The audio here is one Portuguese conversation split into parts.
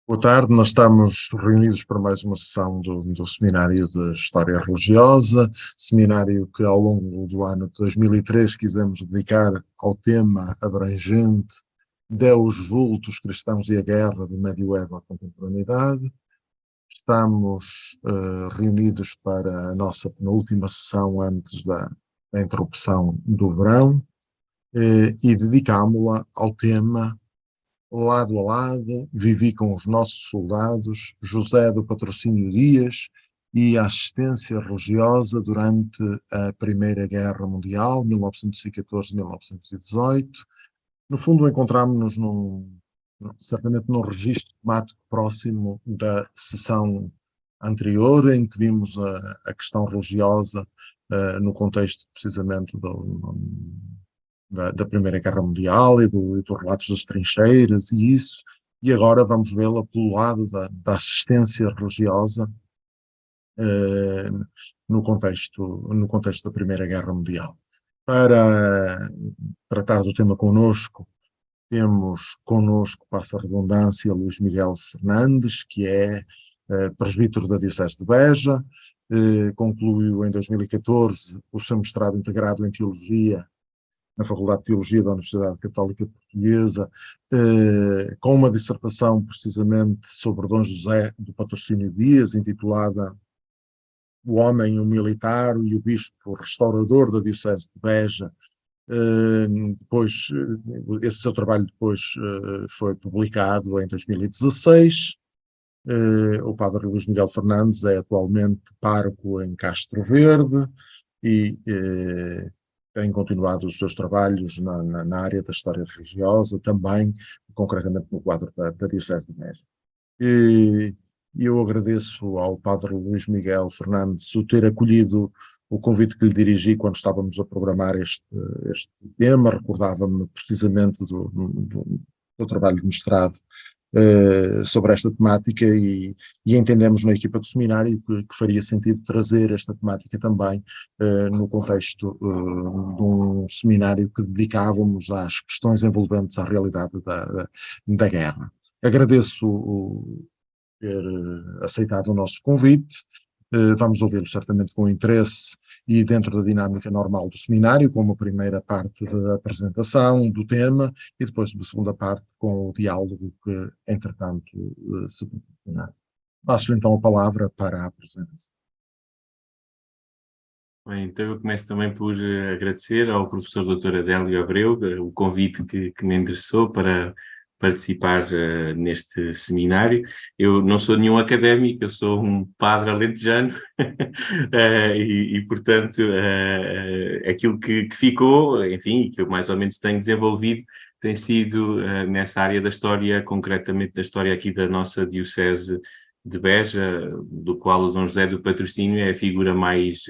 Boa tarde, nós estamos reunidos para mais uma sessão do Seminário de História Religiosa, seminário que ao longo do ano de 2003 quisemos dedicar ao tema abrangente Deus, vultos, cristãos e a guerra, do medioevo à contemporaneidade. Estamos reunidos para a nossa penúltima sessão antes da interrupção do verão e dedicámo-la ao tema Lado a lado, vivi com os nossos soldados, José do Patrocínio Dias e a assistência religiosa durante a Primeira Guerra Mundial, 1914-1918. No fundo, encontramos-nos certamente num registro temático próximo da sessão anterior, em que vimos a questão religiosa no contexto precisamente da Primeira Guerra Mundial e dos relatos das trincheiras e isso, e agora vamos vê-la pelo lado da assistência religiosa no contexto da Primeira Guerra Mundial. Para tratar do tema connosco, temos connosco, passa a redundância, Luís Miguel Fernandes, que é presbítero da Diocese de Beja, concluiu em 2014 o seu mestrado integrado em Teologia na Faculdade de Teologia da Universidade Católica Portuguesa, com uma dissertação precisamente sobre Dom José do Patrocínio Dias, intitulada O Homem, o Militar e o Bispo Restaurador da Diocese de Beja. Esse seu trabalho depois foi publicado em 2016. O padre Luís Miguel Fernandes é atualmente pároco em Castro Verde e tem continuado os seus trabalhos na área da história religiosa, também, concretamente no quadro da Diocese de Beja. E eu agradeço ao padre Luís Miguel Fernandes o ter acolhido o convite que lhe dirigi quando estávamos a programar este tema. Recordava-me precisamente do trabalho de mestrado sobre esta temática e entendemos na equipa do seminário que faria sentido trazer esta temática também no contexto de um seminário que dedicávamos às questões envolventes à realidade da guerra. Agradeço ter aceitado o nosso convite. Vamos ouvi-lo certamente com interesse e dentro da dinâmica normal do seminário, com uma primeira parte da apresentação do tema e depois uma segunda parte com o diálogo que, entretanto, se proporcionar. Passo-lhe então a palavra para a apresentação. Bem, então eu começo também por agradecer ao professor Dr. Adélio Abreu o convite que me endereçou para participar neste seminário. Eu não sou nenhum académico, eu sou um padre alentejano portanto, aquilo que ficou, enfim, que eu mais ou menos tenho desenvolvido, tem sido nessa área da história, concretamente da história aqui da nossa Diocese de Beja, do qual o Dom José do Patrocínio é a figura mais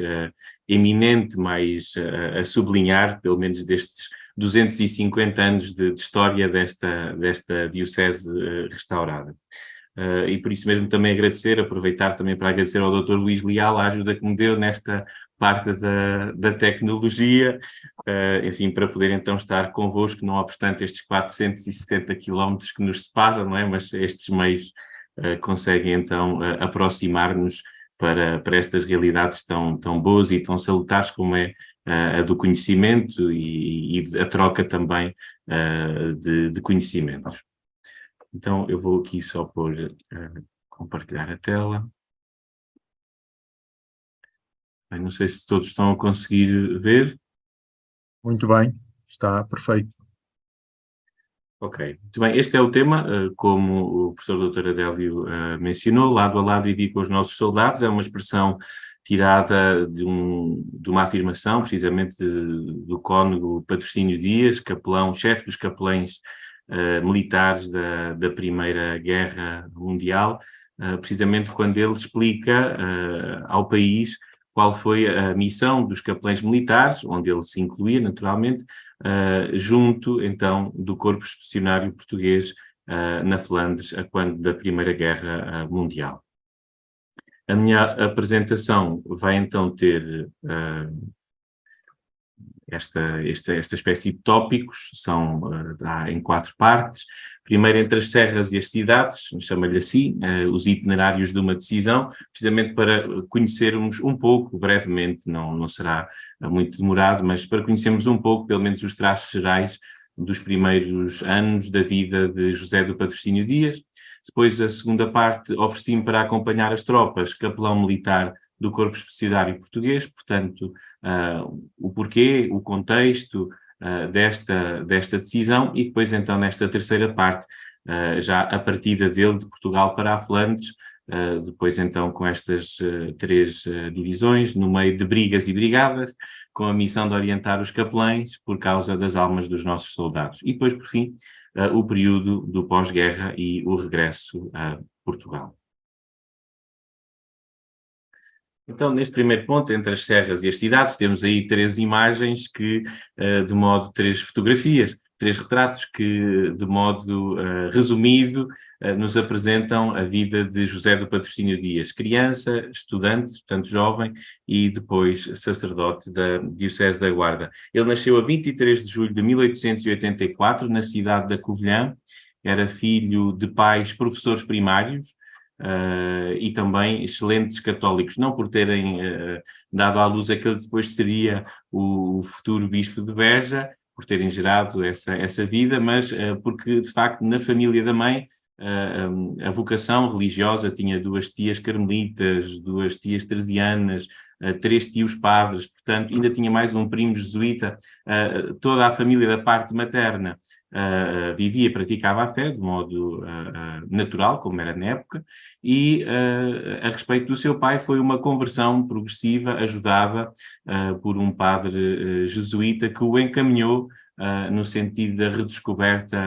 eminente, mais a sublinhar, pelo menos destes 250 anos de história desta Diocese restaurada. E por isso mesmo também aproveitar também para agradecer ao Dr. Luís Leal a ajuda que me deu nesta parte da tecnologia, enfim, para poder então estar convosco, não obstante estes 460 quilómetros que nos separam, não é? Mas estes meios conseguem então aproximar-nos para estas realidades tão boas e tão salutares como é a do conhecimento e a troca também de conhecimentos. Então eu vou aqui só compartilhar a tela. Bem, não sei se todos estão a conseguir ver. Muito bem, está perfeito. Ok, muito bem. Este é o tema, como o professor Dr. Adélio mencionou, lado a lado e vivi com os nossos soldados. É uma expressão tirada de uma afirmação, precisamente do cônego Patrocínio Dias, capelão, chefe dos capelães militares da Primeira Guerra Mundial, precisamente quando ele explica ao país qual foi a missão dos capelães militares, onde ele se incluía naturalmente, junto então do Corpo Expedicionário Português na Flandres, a quando da Primeira Guerra Mundial. A minha apresentação vai então ter esta espécie de tópicos, são em 4 partes. Primeiro, entre as serras e as cidades, chama-lhe assim, os itinerários de uma decisão, precisamente para conhecermos um pouco, brevemente, não será muito demorado, mas para conhecermos um pouco, pelo menos os traços gerais, dos primeiros anos da vida de José do Patrocínio Dias. Depois, a segunda parte, ofereci-me para acompanhar as tropas, capelão militar do Corpo Expedicionário Português, portanto, o porquê, o contexto desta decisão, e depois, então, nesta terceira parte, já a partida dele de Portugal para a Flandres, depois, então, com estas 3 divisões, no meio de brigas e brigadas, com a missão de orientar os capelães por causa das almas dos nossos soldados. E depois, por fim, o período do pós-guerra e o regresso a Portugal. Então, neste primeiro ponto, entre as serras e as cidades, temos aí 3 imagens que, de modo, 3 fotografias, 3 retratos que, de modo resumido, nos apresentam a vida de José do Patrocínio Dias, criança, estudante, portanto jovem, e depois sacerdote da Diocese da Guarda. Ele nasceu a 23 de julho de 1884, na cidade da Covilhã, era filho de pais professores primários, e também excelentes católicos, não por terem dado à luz aquele que depois seria o futuro bispo de Beja, por terem gerado essa vida, mas porque, de facto, na família da mãe, a vocação religiosa tinha 2 tias carmelitas, 2 tias teresianas, 3 tios padres, portanto, ainda tinha mais um primo jesuíta. Toda a família da parte materna vivia e praticava a fé de modo natural, como era na época, e a respeito do seu pai foi uma conversão progressiva, ajudada por um padre jesuíta que o encaminhou no sentido da redescoberta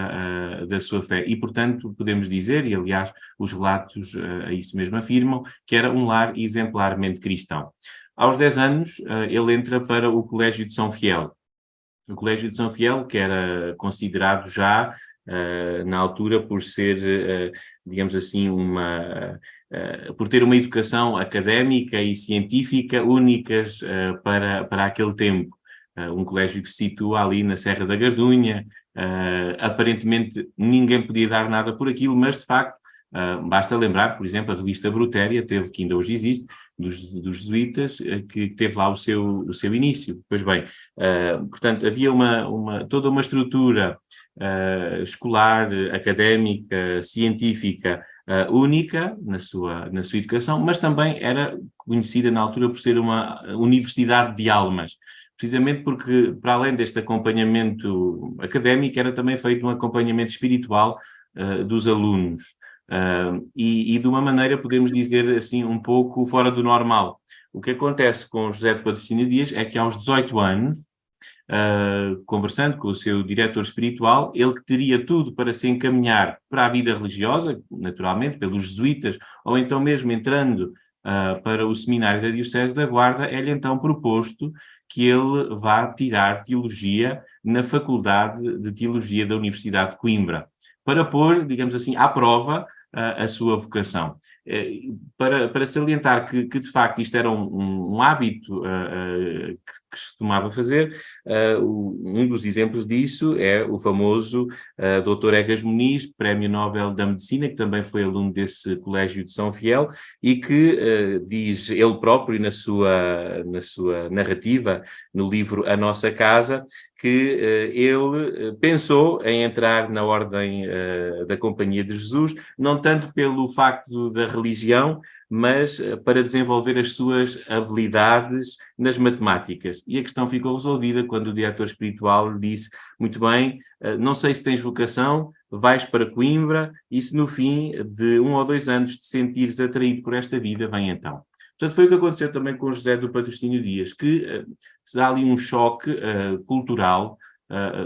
da sua fé. E, portanto, podemos dizer, e aliás os relatos a isso mesmo afirmam, que era um lar exemplarmente cristão. Aos 10 anos, ele entra para o Colégio de São Fiel. O Colégio de São Fiel, que era considerado já, na altura, por ser, digamos assim, por ter uma educação académica e científica únicas para aquele tempo. Um colégio que se situa ali na Serra da Gardunha. Aparentemente ninguém podia dar nada por aquilo, mas de facto basta lembrar, por exemplo, a revista Brutéria, que ainda hoje existe, dos jesuítas, que teve lá o seu início. Pois bem, portanto, havia toda uma estrutura escolar, académica, científica, única na sua educação, mas também era conhecida na altura por ser uma universidade de almas. Precisamente porque, para além deste acompanhamento académico, era também feito um acompanhamento espiritual dos alunos. E de uma maneira, podemos dizer assim, um pouco fora do normal. O que acontece com José de Patrocínio Dias é que aos 18 anos, conversando com o seu diretor espiritual, ele que teria tudo para se encaminhar para a vida religiosa, naturalmente, pelos jesuítas, ou então mesmo entrando para o seminário da Diocese da Guarda, é-lhe então proposto que ele vá tirar teologia na Faculdade de Teologia da Universidade de Coimbra, para pôr, digamos assim, à prova a sua vocação. Para salientar que de facto isto era um hábito que se tomava fazer, um dos exemplos disso é o famoso Dr. Egas Muniz, Prémio Nobel da Medicina, que também foi aluno desse Colégio de São Fiel, e que diz ele próprio na sua narrativa, no livro A Nossa Casa, que ele pensou em entrar na Ordem da Companhia de Jesus, não tanto pelo facto da religião, mas para desenvolver as suas habilidades nas matemáticas. E a questão ficou resolvida quando o diretor espiritual lhe disse: muito bem, não sei se tens vocação, vais para Coimbra e se no fim de 1 ou 2 anos te sentires atraído por esta vida, vem então. Portanto, foi o que aconteceu também com José do Patrocínio Dias, que se dá ali um choque cultural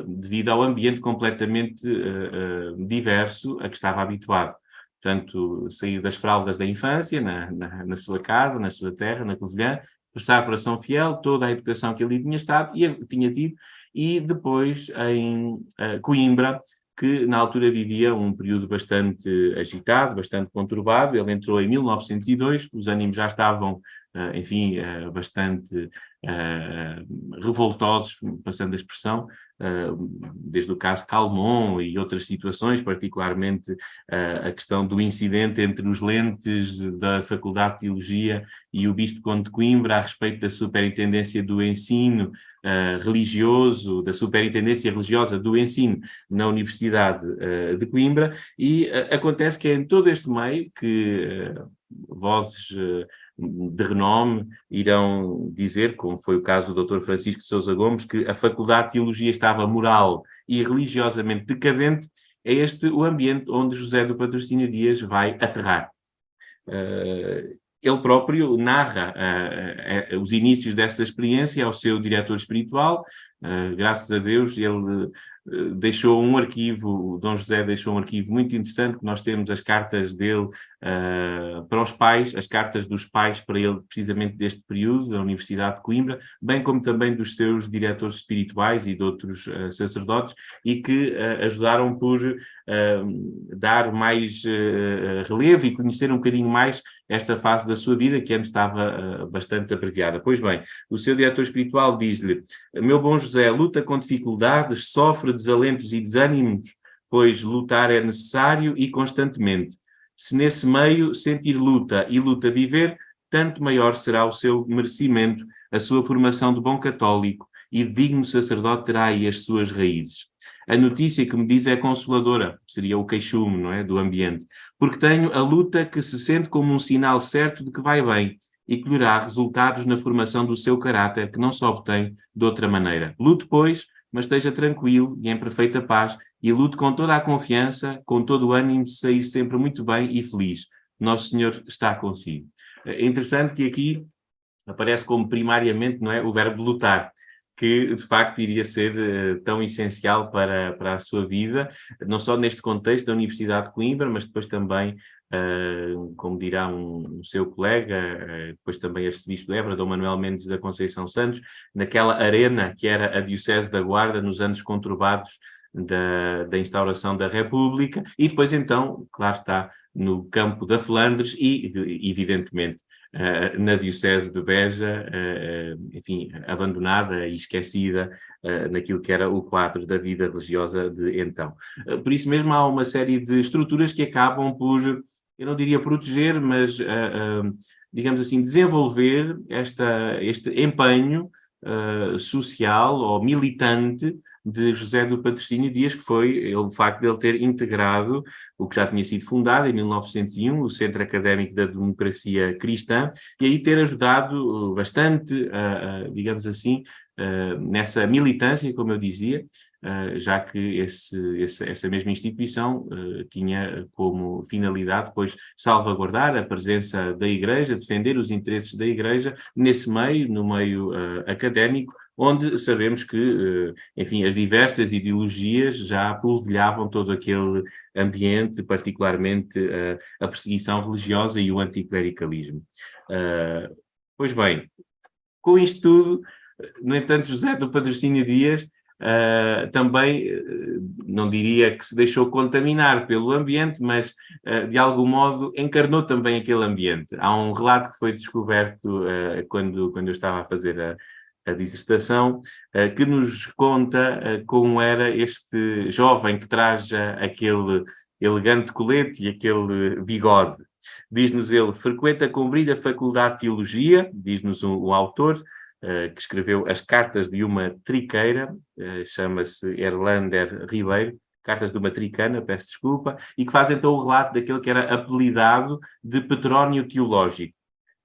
devido ao ambiente completamente diverso a que estava habituado. Portanto, sair das fraldas da infância, na sua casa, na sua terra, na Covilhã, passar para São Fiel, toda a educação que ali tinha tido, e depois em Coimbra, que na altura vivia um período bastante agitado, bastante conturbado. Ele entrou em 1902, os ânimos já estavam enfim, bastante revoltosos, passando a expressão, desde o caso Calmon e outras situações, particularmente a questão do incidente entre os lentes da Faculdade de Teologia e o Bispo Conde de Coimbra a respeito da superintendência do ensino religioso, da superintendência religiosa do ensino na Universidade de Coimbra, e acontece que é em todo este meio que vozes de renome irão dizer, como foi o caso do Dr. Francisco de Sousa Gomes, que a Faculdade de Teologia estava moral e religiosamente decadente. É este o ambiente onde José do Patrocínio Dias vai aterrar. Ele próprio narra os inícios dessa experiência ao seu diretor espiritual. Graças a Deus, ele deixou um arquivo, o Dom José deixou um arquivo muito interessante, que nós temos as cartas dele para os pais, as cartas dos pais para ele, precisamente deste período, da Universidade de Coimbra, bem como também dos seus diretores espirituais e de outros sacerdotes, e que ajudaram por dar mais relevo e conhecer um bocadinho mais esta fase da sua vida, que antes estava bastante abreviada. Pois bem, o seu diretor espiritual diz-lhe: meu bom José, luta com dificuldades, sofre desalentos e desânimos, pois lutar é necessário e constantemente. Se nesse meio sentir luta e luta viver, tanto maior será o seu merecimento, a sua formação de bom católico e de digno sacerdote terá aí as suas raízes. A notícia que me diz é consoladora, seria o queixume, não é, do ambiente, porque tenho a luta que se sente como um sinal certo de que vai bem e que lhe dará resultados na formação do seu caráter, que não se obtém de outra maneira. Lute, pois, mas esteja tranquilo e em perfeita paz, e lute com toda a confiança, com todo o ânimo de sair sempre muito bem e feliz. Nosso Senhor está consigo. É interessante que aqui aparece como primariamente, não é, o verbo lutar, que de facto iria ser tão essencial para a sua vida, não só neste contexto da Universidade de Coimbra, mas depois também, como dirá um seu colega, depois também arcebispo de Évora, Dom Manuel Mendes da Conceição Santos, naquela arena que era a Diocese da Guarda nos anos conturbados da instauração da República, e depois então, claro está, no campo da Flandres e, evidentemente, na Diocese de Beja, enfim, abandonada e esquecida naquilo que era o quadro da vida religiosa de então. Por isso mesmo há uma série de estruturas que acabam por, eu não diria proteger, mas, digamos assim, desenvolver este empenho social ou militante de José do Patrocínio Dias, que foi o facto de ele ter integrado o que já tinha sido fundado em 1901, o Centro Académico da Democracia Cristã, e aí ter ajudado bastante, digamos assim, nessa militância, como eu dizia, já que essa mesma instituição tinha como finalidade depois salvaguardar a presença da Igreja, defender os interesses da Igreja nesse meio, no meio académico, onde sabemos que, enfim, as diversas ideologias já polvilhavam todo aquele ambiente, particularmente a perseguição religiosa e o anticlericalismo. Pois bem, com isto tudo, no entanto, José do Patrocínio Dias também, não diria que se deixou contaminar pelo ambiente, mas de algum modo encarnou também aquele ambiente. Há um relato que foi descoberto quando eu estava a fazer a dissertação, que nos conta como era este jovem que traz aquele elegante colete e aquele bigode. Diz-nos ele: frequenta com brilho a Faculdade de Teologia, diz-nos o autor, que escreveu as Cartas de uma Triqueira, chama-se Erlander Ribeiro, Cartas de uma Tricana, peço desculpa, e que faz então o relato daquele que era apelidado de Petrónio Teológico.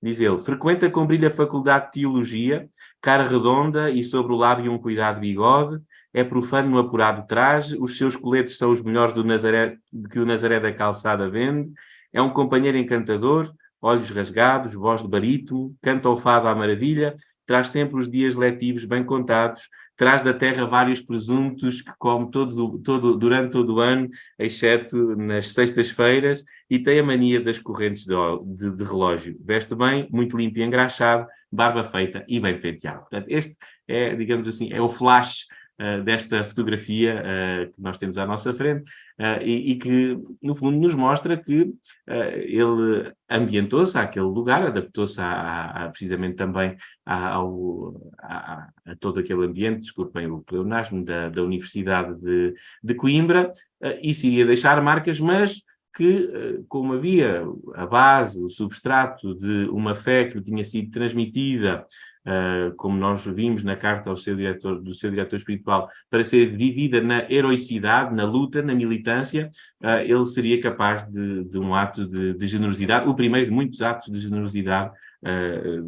Diz ele: frequenta com brilho a Faculdade de Teologia, cara redonda e sobre o lábio um cuidado bigode, é profano no apurado traje, os seus coletes são os melhores do Nazaré, que o Nazaré da Calçada vende, é um companheiro encantador, olhos rasgados, voz de barítono, canta o fado à maravilha, traz sempre os dias letivos bem contados, traz da terra vários presuntos que come durante todo o ano, exceto nas sextas-feiras, e tem a mania das correntes de relógio. Veste bem, muito limpo e engraxado, barba feita e bem penteado. Portanto, este é, digamos assim, é o flash desta fotografia que nós temos à nossa frente e que, no fundo, nos mostra que ele ambientou-se àquele lugar, adaptou-se precisamente também a todo aquele ambiente, desculpem o pleonasmo, da Universidade de Coimbra, e se iria deixar marcas, mas que, como havia a base, o substrato de uma fé que lhe tinha sido transmitida, como nós vimos na carta do seu diretor espiritual, para ser vivida na heroicidade, na luta, na militância, ele seria capaz de um ato de generosidade, o primeiro de muitos atos de generosidade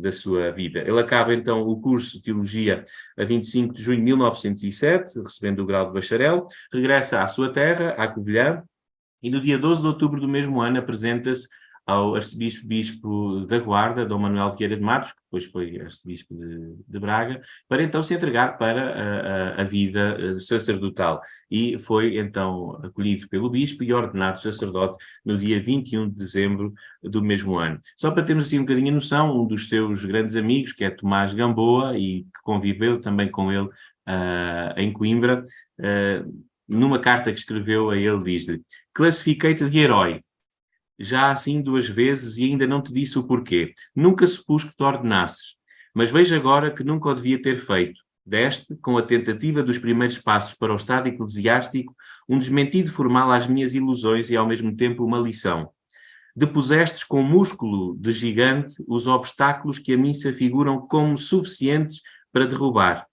da sua vida. Ele acaba, então, o curso de Teologia a 25 de junho de 1907, recebendo o grau de bacharel, regressa à sua terra, à Covilhã, e no dia 12 de outubro do mesmo ano apresenta-se ao arcebispo da Guarda, Dom Manuel Vieira de Matos, que depois foi arcebispo de Braga, para então se entregar para a vida sacerdotal. E foi então acolhido pelo bispo e ordenado sacerdote no dia 21 de dezembro do mesmo ano. Só para termos assim um bocadinho a noção, um dos seus grandes amigos, que é Tomás Gamboa, e que conviveu também com ele em Coimbra, numa carta que escreveu a ele, diz-lhe: classifiquei-te de herói, já assim 2 vezes, e ainda não te disse o porquê. Nunca supus que te ordenasses, mas vejo agora que nunca o devia ter feito. Deste, com a tentativa dos primeiros passos para o estado eclesiástico, um desmentido formal às minhas ilusões e ao mesmo tempo uma lição. Depusestes com músculo de gigante os obstáculos que a mim se afiguram como suficientes para derrubar.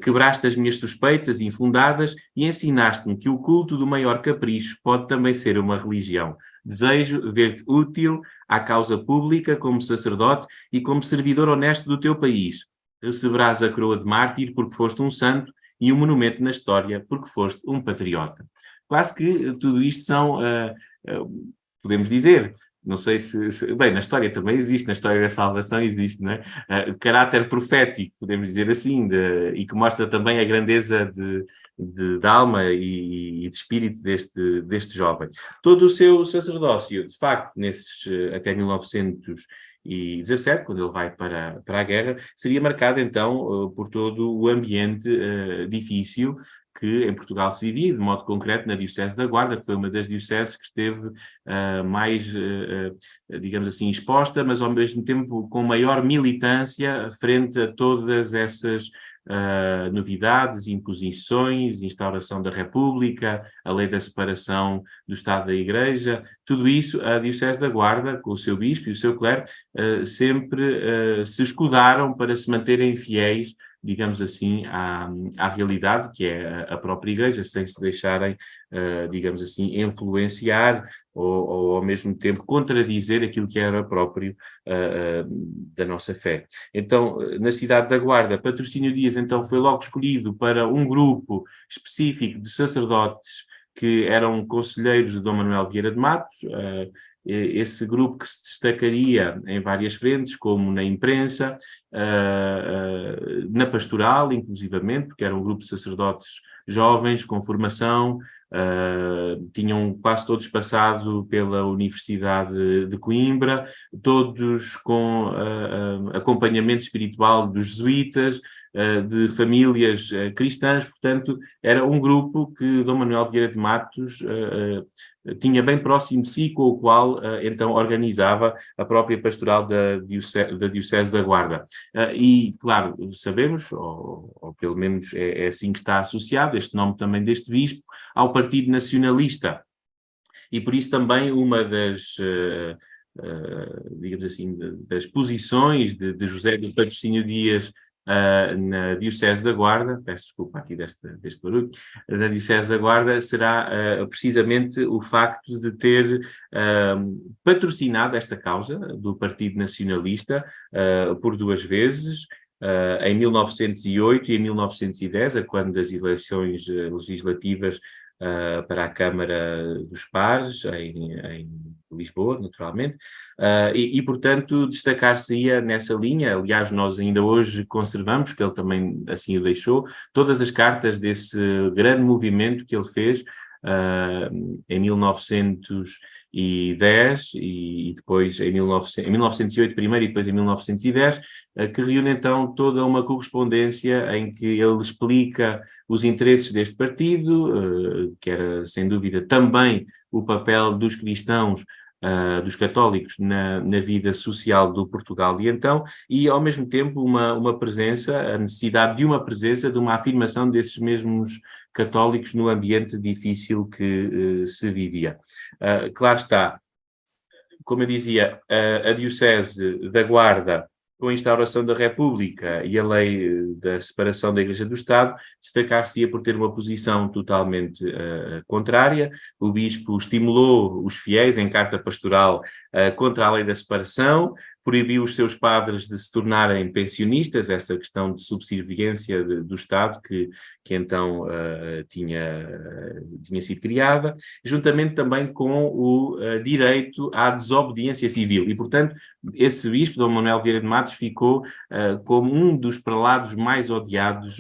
Quebraste as minhas suspeitas infundadas e ensinaste-me que o culto do maior capricho pode também ser uma religião. Desejo ver-te útil à causa pública como sacerdote e como servidor honesto do teu país. Receberás a coroa de mártir porque foste um santo e um monumento na história porque foste um patriota. Quase que tudo isto são, podemos dizer, não sei bem, na história também existe, na história da salvação existe, não é? Caráter profético, podemos dizer assim, e que mostra também a grandeza de alma e de espírito deste jovem. Todo o seu sacerdócio, de facto, até 1917, quando ele vai para a guerra, seria marcado então por todo o ambiente difícil que em Portugal se vivia, de modo concreto na Diocese da Guarda, que foi uma das dioceses que esteve mais, digamos assim, exposta, mas ao mesmo tempo com maior militância frente a todas essas novidades, imposições, instauração da República, a lei da separação do Estado da Igreja, tudo isso, a Diocese da Guarda, com o seu bispo e o seu clero, sempre se escudaram para se manterem fiéis, digamos assim, à realidade, que é a própria Igreja, sem se deixarem, digamos assim, influenciar ou ao mesmo tempo contradizer aquilo que era próprio da nossa fé. Então, na cidade da Guarda, Patrocínio Dias então foi logo escolhido para um grupo específico de sacerdotes que eram conselheiros de Dom Manuel Vieira de Matos, esse grupo que se destacaria em várias frentes, como na imprensa, na pastoral, inclusivamente, porque era um grupo de sacerdotes jovens, com formação, tinham quase todos passado pela Universidade de Coimbra, todos com acompanhamento espiritual dos jesuítas, de famílias cristãs, portanto, era um grupo que Dom Manuel Vieira de Matos tinha bem próximo de si, com o qual então organizava a própria pastoral da Diocese da Guarda. E, claro, sabemos, ou pelo menos é assim que está associado, este nome também deste bispo, ao Partido Nacionalista. E por isso também uma das, digamos assim, das posições de José do Patrocínio Dias na Diocese da Guarda, peço desculpa aqui deste barulho, na Diocese da Guarda será precisamente o facto de ter patrocinado esta causa do Partido Nacionalista por 2 vezes, em 1908 e em 1910, quando das eleições legislativas para a Câmara dos Pares, em Lisboa, naturalmente, e, portanto, destacar-se-ia nessa linha. Aliás, nós ainda hoje conservamos, que ele também assim o deixou, todas as cartas desse grande movimento que ele fez em 1908 1910 e depois em 1908 primeiro e depois em 1910, que reúne então toda uma correspondência em que ele explica os interesses deste partido, que era sem dúvida também o papel dos cristãos, dos católicos na vida social do Portugal de então, e ao mesmo tempo uma presença, a necessidade de uma presença, de uma afirmação desses mesmos católicos no ambiente difícil que se vivia. Claro está, como eu dizia, a Diocese da Guarda, com a instauração da República e a lei da separação da Igreja do Estado, destacar-se-ia por ter uma posição totalmente contrária. O bispo estimulou os fiéis em carta pastoral contra a lei da separação, proibiu os seus padres de se tornarem pensionistas, essa questão de subserviência do Estado que então tinha sido criada, juntamente também com o direito à desobediência civil. E, portanto, esse bispo, Dom Manuel Vieira de Matos, ficou como um dos prelados mais odiados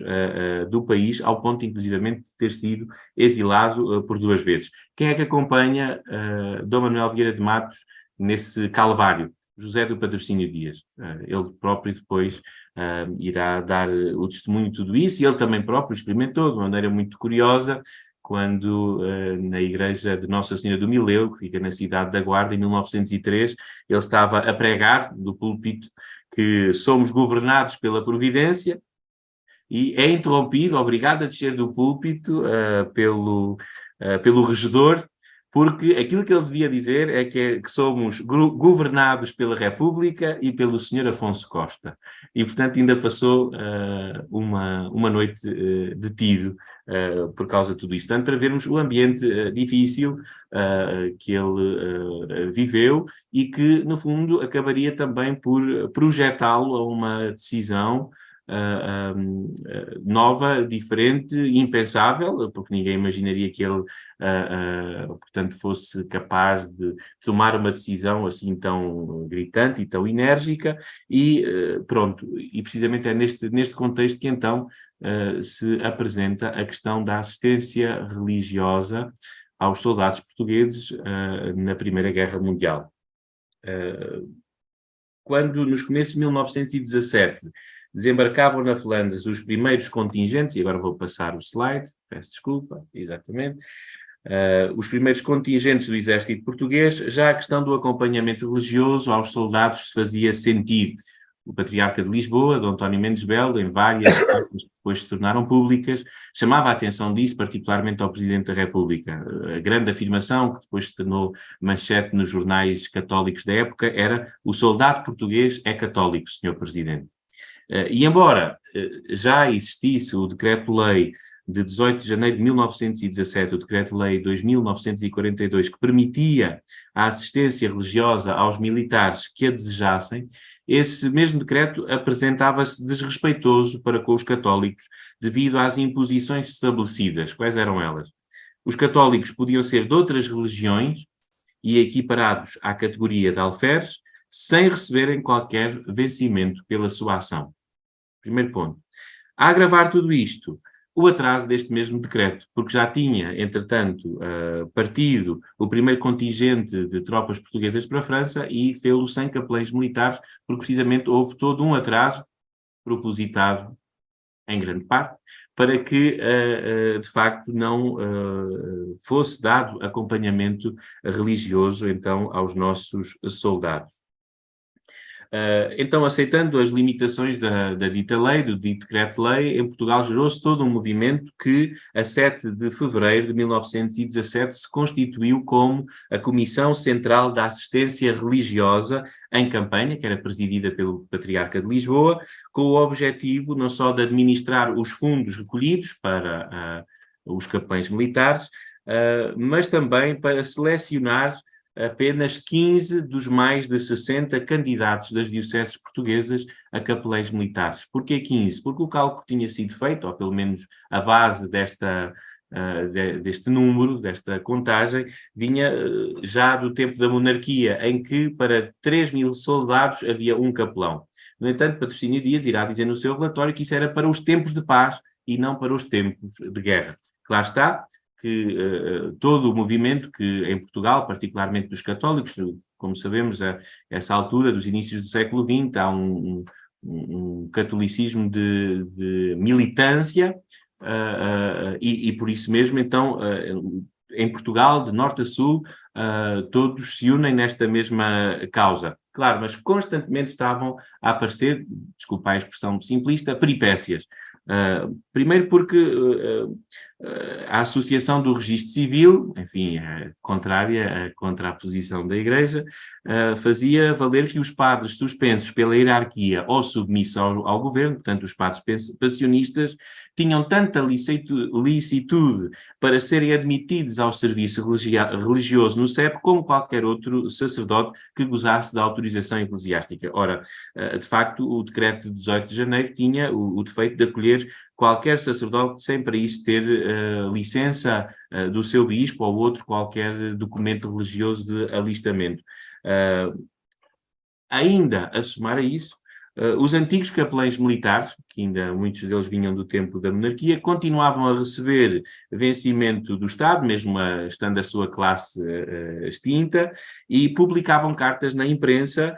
do país, ao ponto, inclusivamente, de ter sido exilado por 2 vezes. Quem é que acompanha Dom Manuel Vieira de Matos nesse calvário? José do Patrocínio Dias. Ele próprio depois irá dar o testemunho de tudo isso, e ele também próprio experimentou de maneira muito curiosa, quando na igreja de Nossa Senhora do Mileu, que fica na cidade da Guarda, em 1903, ele estava a pregar do púlpito que somos governados pela providência, e é interrompido, obrigado a descer do púlpito pelo regedor, porque aquilo que ele devia dizer é que somos governados pela República e pelo Sr. Afonso Costa. E, portanto, ainda passou uma noite detido por causa de tudo isto. Portanto, para vermos o ambiente difícil que ele viveu e que, no fundo, acabaria também por projetá-lo a uma decisão nova, diferente, impensável, porque ninguém imaginaria que ele, portanto, fosse capaz de tomar uma decisão assim tão gritante e tão enérgica, e pronto, e precisamente é neste contexto que então se apresenta a questão da assistência religiosa aos soldados portugueses na Primeira Guerra Mundial. Quando, nos começos de 1917, desembarcavam na Flandres os primeiros contingentes, e agora vou passar o slide, peço desculpa, exatamente, os primeiros contingentes do exército português, já a questão do acompanhamento religioso aos soldados se fazia sentir. O Patriarca de Lisboa, Dom António Mendes Belo, em várias cartas que depois se tornaram públicas, chamava a atenção disso, particularmente ao Presidente da República. A grande afirmação, que depois se tornou manchete nos jornais católicos da época, era: o soldado português é católico, Senhor Presidente. E embora já existisse o Decreto-Lei de 18 de janeiro de 1917, o Decreto-Lei 2942, que permitia a assistência religiosa aos militares que a desejassem, esse mesmo decreto apresentava-se desrespeitoso para com os católicos devido às imposições estabelecidas. Quais eram elas? Os católicos podiam ser de outras religiões e equiparados à categoria de alferes, sem receberem qualquer vencimento pela sua ação. Primeiro ponto. A agravar tudo isto, o atraso deste mesmo decreto, porque já tinha, entretanto, partido o primeiro contingente de tropas portuguesas para a França e fê-lo sem capelães militares, porque precisamente houve todo um atraso propositado, em grande parte, para que, de facto, não fosse dado acompanhamento religioso, então, aos nossos soldados. Então, aceitando as limitações da dita lei, do dito decreto-lei, em Portugal gerou-se todo um movimento que, a 7 de fevereiro de 1917, se constituiu como a Comissão Central da Assistência Religiosa em campanha, que era presidida pelo Patriarca de Lisboa, com o objetivo não só de administrar os fundos recolhidos para os capelães militares, mas também para selecionar apenas 15 dos mais de 60 candidatos das dioceses portuguesas a capelães militares. Porquê 15? Porque o cálculo tinha sido feito, ou pelo menos a base deste número, desta contagem, vinha já do tempo da monarquia, em que para 3.000 soldados havia um capelão. No entanto, Patrocínio Dias irá dizer no seu relatório que isso era para os tempos de paz e não para os tempos de guerra. Claro está que todo o movimento que em Portugal, particularmente dos católicos, como sabemos, a essa altura dos inícios do século XX, há um catolicismo de militância, e por isso mesmo, então, em Portugal, de norte a sul, todos se unem nesta mesma causa. Claro, mas constantemente estavam a aparecer, desculpa a expressão simplista, peripécias. Primeiro porque a Associação do Registro Civil, enfim, contrária contra a posição da Igreja, fazia valer que os padres suspensos pela hierarquia ou submissos ao governo, portanto os padres passionistas, tinham tanta licitude para serem admitidos ao serviço religioso no CEP como qualquer outro sacerdote que gozasse da autorização eclesiástica. Ora, de facto, o decreto de 18 de janeiro tinha o defeito de acolher qualquer sacerdote sem para isso ter licença do seu bispo ou outro qualquer documento religioso de alistamento. Ainda a somar a isso, os antigos capelães militares, que ainda muitos deles vinham do tempo da monarquia, continuavam a receber vencimento do Estado, mesmo estando a sua classe extinta, e publicavam cartas na imprensa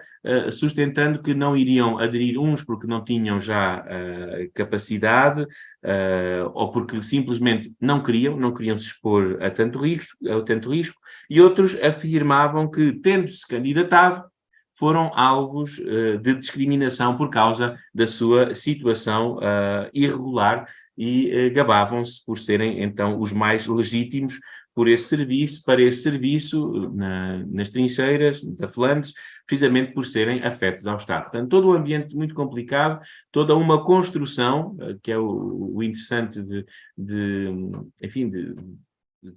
sustentando que não iriam aderir uns porque não tinham já capacidade, ou porque simplesmente não queriam se expor a tanto risco, e outros afirmavam que, tendo-se candidatado, foram alvos de discriminação por causa da sua situação irregular e gabavam-se por serem, então, os mais legítimos para esse serviço nas trincheiras da Flandres, precisamente por serem afetos ao Estado. Portanto, todo um ambiente muito complicado, toda uma construção, que é o interessante de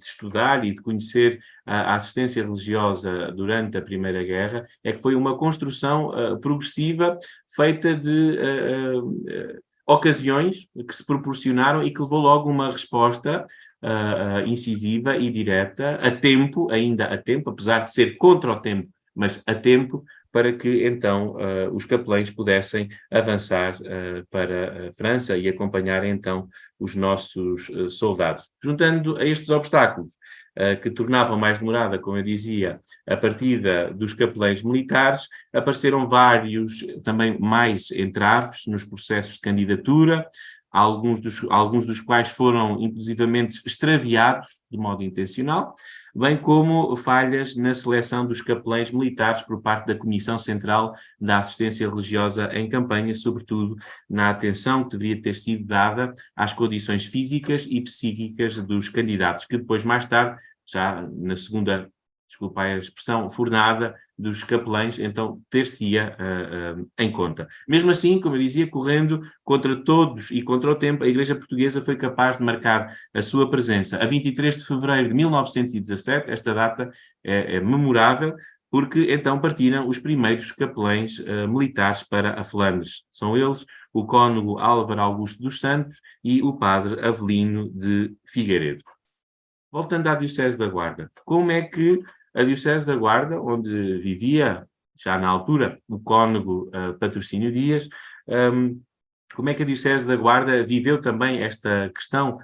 estudar e de conhecer a assistência religiosa durante a Primeira Guerra, é que foi uma construção progressiva, feita de ocasiões que se proporcionaram e que levou logo uma resposta incisiva e direta, ainda a tempo, apesar de ser contra o tempo, mas a tempo, para que então os capelães pudessem avançar para a França e acompanhar então os nossos soldados. Juntando a estes obstáculos que tornavam mais demorada, como eu dizia, a partida dos capelães militares, apareceram vários também mais entraves nos processos de candidatura, alguns dos quais foram inclusivamente extraviados de modo intencional, bem como falhas na seleção dos capelães militares por parte da Comissão Central da Assistência Religiosa em Campanha, sobretudo na atenção que deveria ter sido dada às condições físicas e psíquicas dos candidatos, que depois, mais tarde, já na segunda, desculpa a expressão, fornada dos capelães, então ter-se-ia em conta. Mesmo assim, como eu dizia, correndo contra todos e contra o tempo, a Igreja Portuguesa foi capaz de marcar a sua presença. A 23 de fevereiro de 1917, esta data é memorável, porque então partiram os primeiros capelães militares para a Flandres. São eles o cônego Álvaro Augusto dos Santos e o padre Avelino de Figueiredo. Voltando à Diocese da Guarda, como é que a Diocese da Guarda, onde vivia, já na altura, o cônego Patrocínio Dias, como é que a Diocese da Guarda viveu também esta questão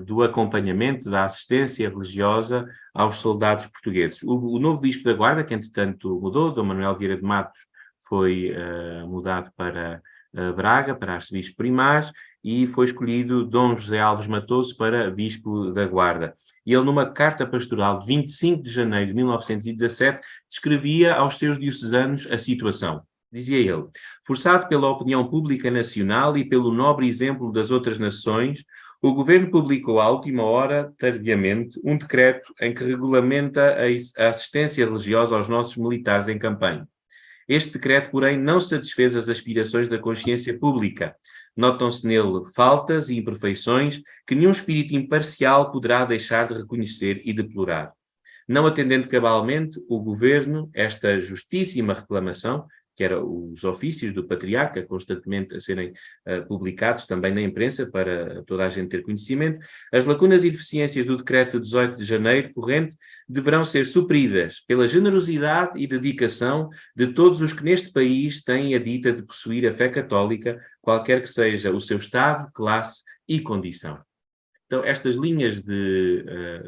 do acompanhamento, da assistência religiosa aos soldados portugueses? O novo Bispo da Guarda, que entretanto mudou, Dom Manuel Vieira de Matos, foi mudado para Braga, para arcebispo primaz, e foi escolhido Dom José Alves Matoso para Bispo da Guarda. E ele, numa carta pastoral de 25 de janeiro de 1917, descrevia aos seus diocesanos a situação. Dizia ele: forçado pela opinião pública nacional e pelo nobre exemplo das outras nações, o Governo publicou à última hora, tardiamente, um decreto em que regulamenta a assistência religiosa aos nossos militares em campanha. Este decreto, porém, não satisfez as aspirações da consciência pública. Notam-se nele faltas e imperfeições que nenhum espírito imparcial poderá deixar de reconhecer e deplorar. Não atendendo cabalmente, o Governo, esta justíssima reclamação, que era os ofícios do Patriarca, constantemente a serem publicados também na imprensa, para toda a gente ter conhecimento, as lacunas e deficiências do decreto de 18 de janeiro corrente deverão ser supridas pela generosidade e dedicação de todos os que neste país têm a dita de possuir a fé católica, qualquer que seja o seu estado, classe e condição. Então, estas linhas de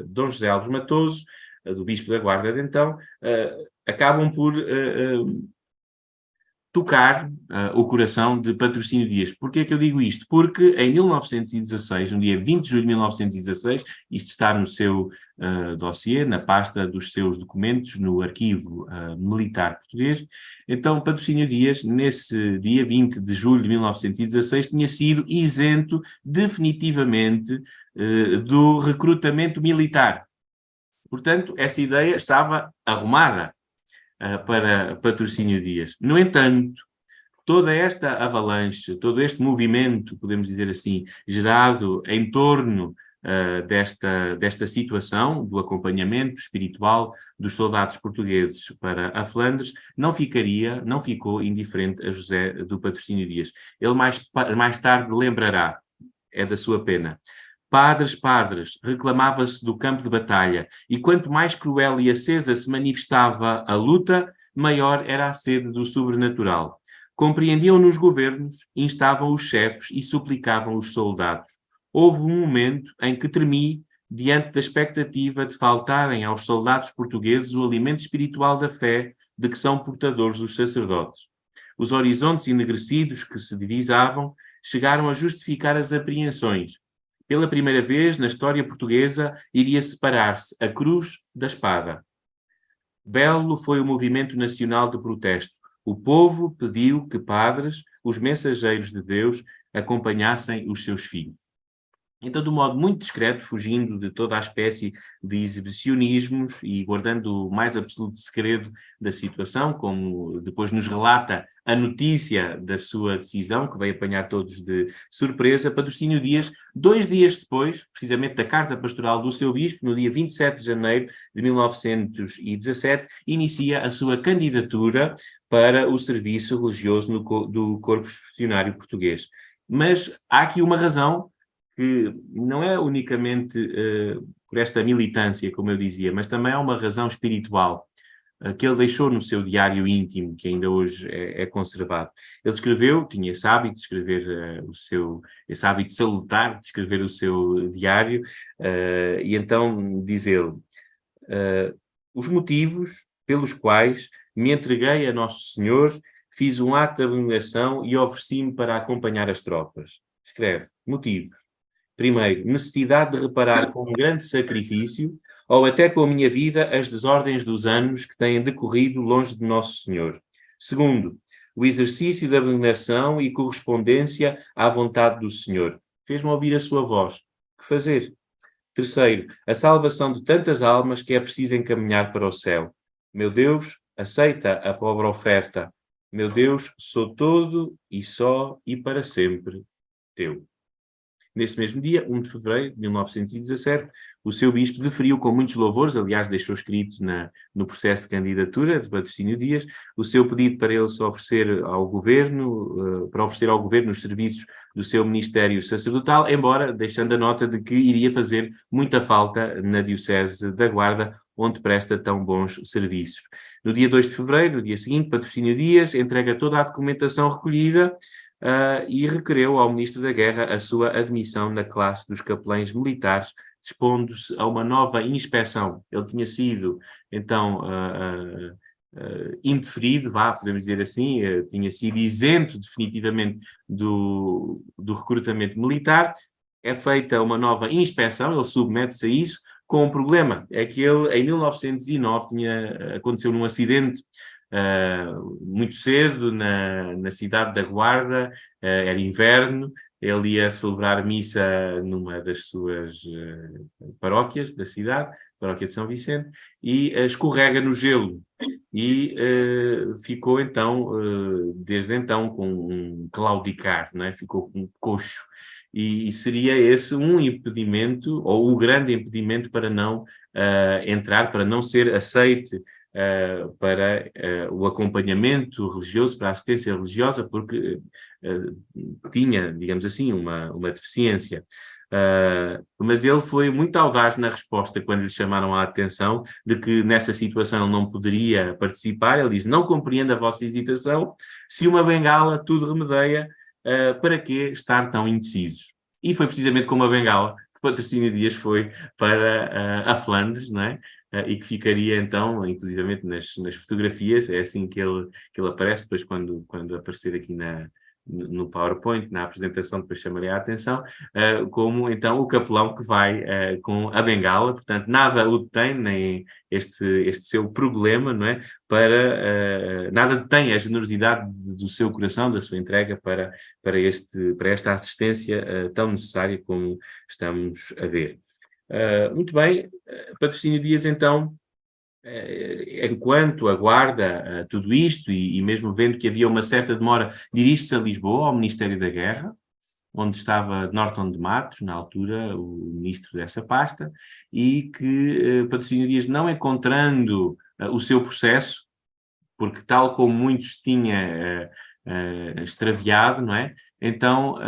Dom José Alves Matoso, do Bispo da Guarda de então, acabam por tocar o coração de Patrocínio Dias. Porquê é que eu digo isto? Porque em 1916, no dia 20 de julho de 1916, isto está no seu dossiê, na pasta dos seus documentos, no arquivo militar português, então Patrocínio Dias, nesse dia 20 de julho de 1916, tinha sido isento definitivamente do recrutamento militar. Portanto, essa ideia estava arrumada para Patrocínio Dias. No entanto, toda esta avalanche, todo este movimento, podemos dizer assim, gerado em torno desta situação, do acompanhamento espiritual dos soldados portugueses para a Flandres, não ficou indiferente a José do Patrocínio Dias. Ele mais tarde lembrará, é da sua pena: padres, padres, reclamava-se do campo de batalha, e quanto mais cruel e acesa se manifestava a luta, maior era a sede do sobrenatural. Compreendiam-no os governos, instavam os chefes e suplicavam os soldados. Houve um momento em que tremi diante da expectativa de faltarem aos soldados portugueses o alimento espiritual da fé de que são portadores os sacerdotes. Os horizontes enegrecidos que se divisavam chegaram a justificar as apreensões. Pela primeira vez na história portuguesa iria separar-se a cruz da espada. Belo foi o movimento nacional de protesto. O povo pediu que padres, os mensageiros de Deus, acompanhassem os seus filhos. Então, de um modo muito discreto, fugindo de toda a espécie de exibicionismos e guardando o mais absoluto segredo da situação, como depois nos relata a notícia da sua decisão, que veio apanhar todos de surpresa, Patrocínio Dias, 2 dias depois, precisamente da carta pastoral do seu bispo, no dia 27 de janeiro de 1917, inicia a sua candidatura para o serviço religioso do Corpo Expedicionário Português. Mas há aqui uma razão que não é unicamente por esta militância, como eu dizia, mas também há uma razão espiritual que ele deixou no seu diário íntimo, que ainda hoje é conservado. Ele escreveu, tinha esse hábito de escrever esse hábito salutar, de escrever o seu diário, e então diz ele: os motivos pelos quais me entreguei a Nosso Senhor, fiz um ato de abnegação e ofereci-me para acompanhar as tropas. Escreve: motivos. Primeiro, necessidade de reparar com um grande sacrifício, ou até com a minha vida, as desordens dos anos que têm decorrido longe de Nosso Senhor. Segundo, o exercício da abnegação e correspondência à vontade do Senhor. Fez-me ouvir a sua voz. Que fazer? Terceiro, a salvação de tantas almas que é preciso encaminhar para o céu. Meu Deus, aceita a pobre oferta. Meu Deus, sou todo e só e para sempre teu. Nesse mesmo dia, 1 de fevereiro de 1917, o seu bispo deferiu com muitos louvores, aliás, deixou escrito no processo de candidatura de Patrocínio Dias, o seu pedido para ele se oferecer ao governo, para oferecer ao governo os serviços do seu ministério sacerdotal, embora deixando a nota de que iria fazer muita falta na Diocese da Guarda, onde presta tão bons serviços. No dia 2 de fevereiro, no dia seguinte, Patrocínio Dias entrega toda a documentação recolhida e requereu ao Ministro da Guerra a sua admissão na classe dos capelães militares, dispondo-se a uma nova inspeção. Ele tinha sido, então, indeferido, podemos dizer assim, tinha sido isento definitivamente do recrutamento militar. É feita uma nova inspeção, ele submete-se a isso, com um problema, é que ele, em 1909, aconteceu num acidente muito cedo na cidade da Guarda, era inverno, ele ia celebrar missa numa das suas paróquias da cidade, paróquia de São Vicente, e escorrega no gelo e ficou então, desde então, com um claudicar, não é? Ficou com um coxo. E seria esse um impedimento, ou o grande impedimento para não entrar, para não ser aceite para o acompanhamento religioso, para a assistência religiosa, porque tinha, digamos assim, uma deficiência. Mas ele foi muito audaz na resposta quando lhe chamaram a atenção de que nessa situação ele não poderia participar. Ele diz: não compreendo a vossa hesitação, se uma bengala tudo remedeia, para que estar tão indecisos? E foi precisamente com uma bengala que Patrocínio Dias foi para a Flandres, não é? E que ficaria então, inclusivamente nas fotografias, é assim que ele aparece, depois quando aparecer aqui no PowerPoint, na apresentação, depois chamarei a atenção, como então o capelão que vai com a bengala, portanto nada o detém, nem este seu problema, não é? Nada detém a generosidade do seu coração, da sua entrega para esta assistência tão necessária como estamos a ver. Muito bem, Patrocínio Dias, então, enquanto aguarda tudo isto e mesmo vendo que havia uma certa demora, dirige-se a Lisboa, ao Ministério da Guerra, onde estava Norton de Matos, na altura, o ministro dessa pasta, e que Patrocínio Dias, não encontrando o seu processo, porque tal como muitos tinha extraviado, não é? Então,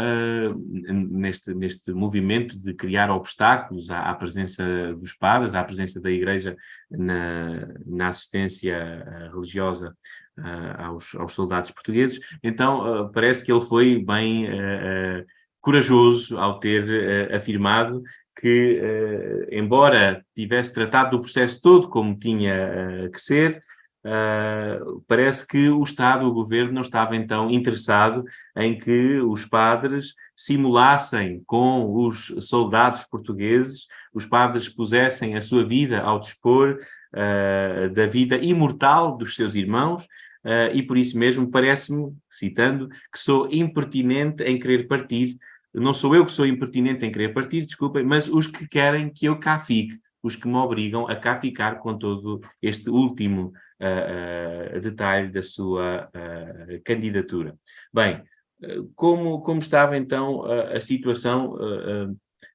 neste movimento de criar obstáculos à presença dos padres, à presença da Igreja na assistência religiosa aos soldados portugueses, então parece que ele foi bem corajoso ao ter afirmado que, embora tivesse tratado do processo todo como tinha que ser, parece que o Estado, o governo, não estava então interessado em que os padres simulassem com os soldados portugueses, os padres pusessem a sua vida ao dispor da vida imortal dos seus irmãos, e por isso mesmo parece-me, citando, que sou impertinente em querer partir. Não sou eu que sou impertinente em querer partir, desculpem, mas os que querem que eu cá fique, os que me obrigam a cá ficar com todo este último detalhe da sua candidatura. Bem, como estava então a situação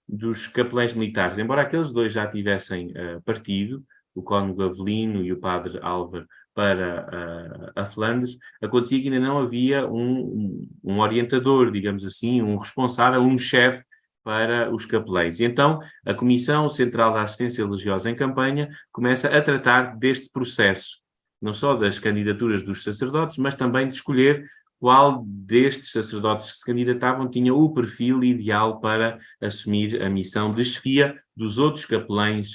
dos capelães militares? Embora aqueles dois já tivessem partido, o cônego Avelino e o padre Álvaro, para a Flandres, acontecia que ainda não havia um orientador, digamos assim, um responsável, um chefe para os capelães. E então, a Comissão Central da Assistência Religiosa em Campanha começa a tratar deste processo, não só das candidaturas dos sacerdotes, mas também de escolher qual destes sacerdotes que se candidatavam tinha o perfil ideal para assumir a missão de chefia dos outros capelães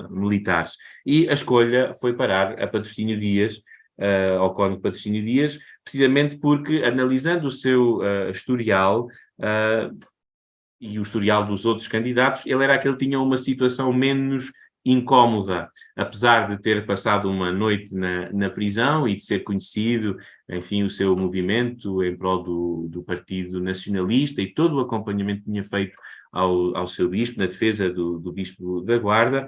militares. E a escolha foi parar a Patrocínio Dias, ao cônego Patrocínio Dias, precisamente porque, analisando o seu historial, e o historial dos outros candidatos, ele era aquele que tinha uma situação menos incómoda, apesar de ter passado uma noite na prisão e de ser conhecido, enfim, o seu movimento em prol do Partido Nacionalista e todo o acompanhamento que tinha feito ao seu bispo, na defesa do bispo da Guarda.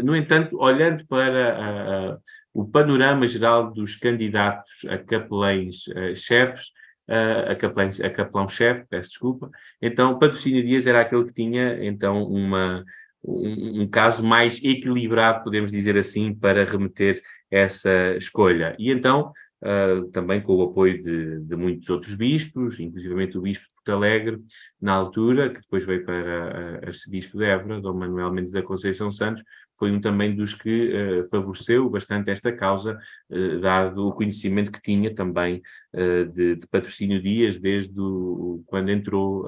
No entanto, olhando para o panorama geral dos candidatos a capelães-chefes, a capelão-chefe, peço desculpa. Então, Patrocínio Dias era aquele que tinha, então, um caso mais equilibrado, podemos dizer assim, para remeter essa escolha. E então, também com o apoio de muitos outros bispos, inclusivamente o bispo de Porto Alegre, na altura, que depois veio para arcebispo de Évora, Dom Manuel Mendes da Conceição Santos, foi também dos que favoreceu bastante esta causa, dado o conhecimento que tinha também de Patrocínio Dias, desde quando entrou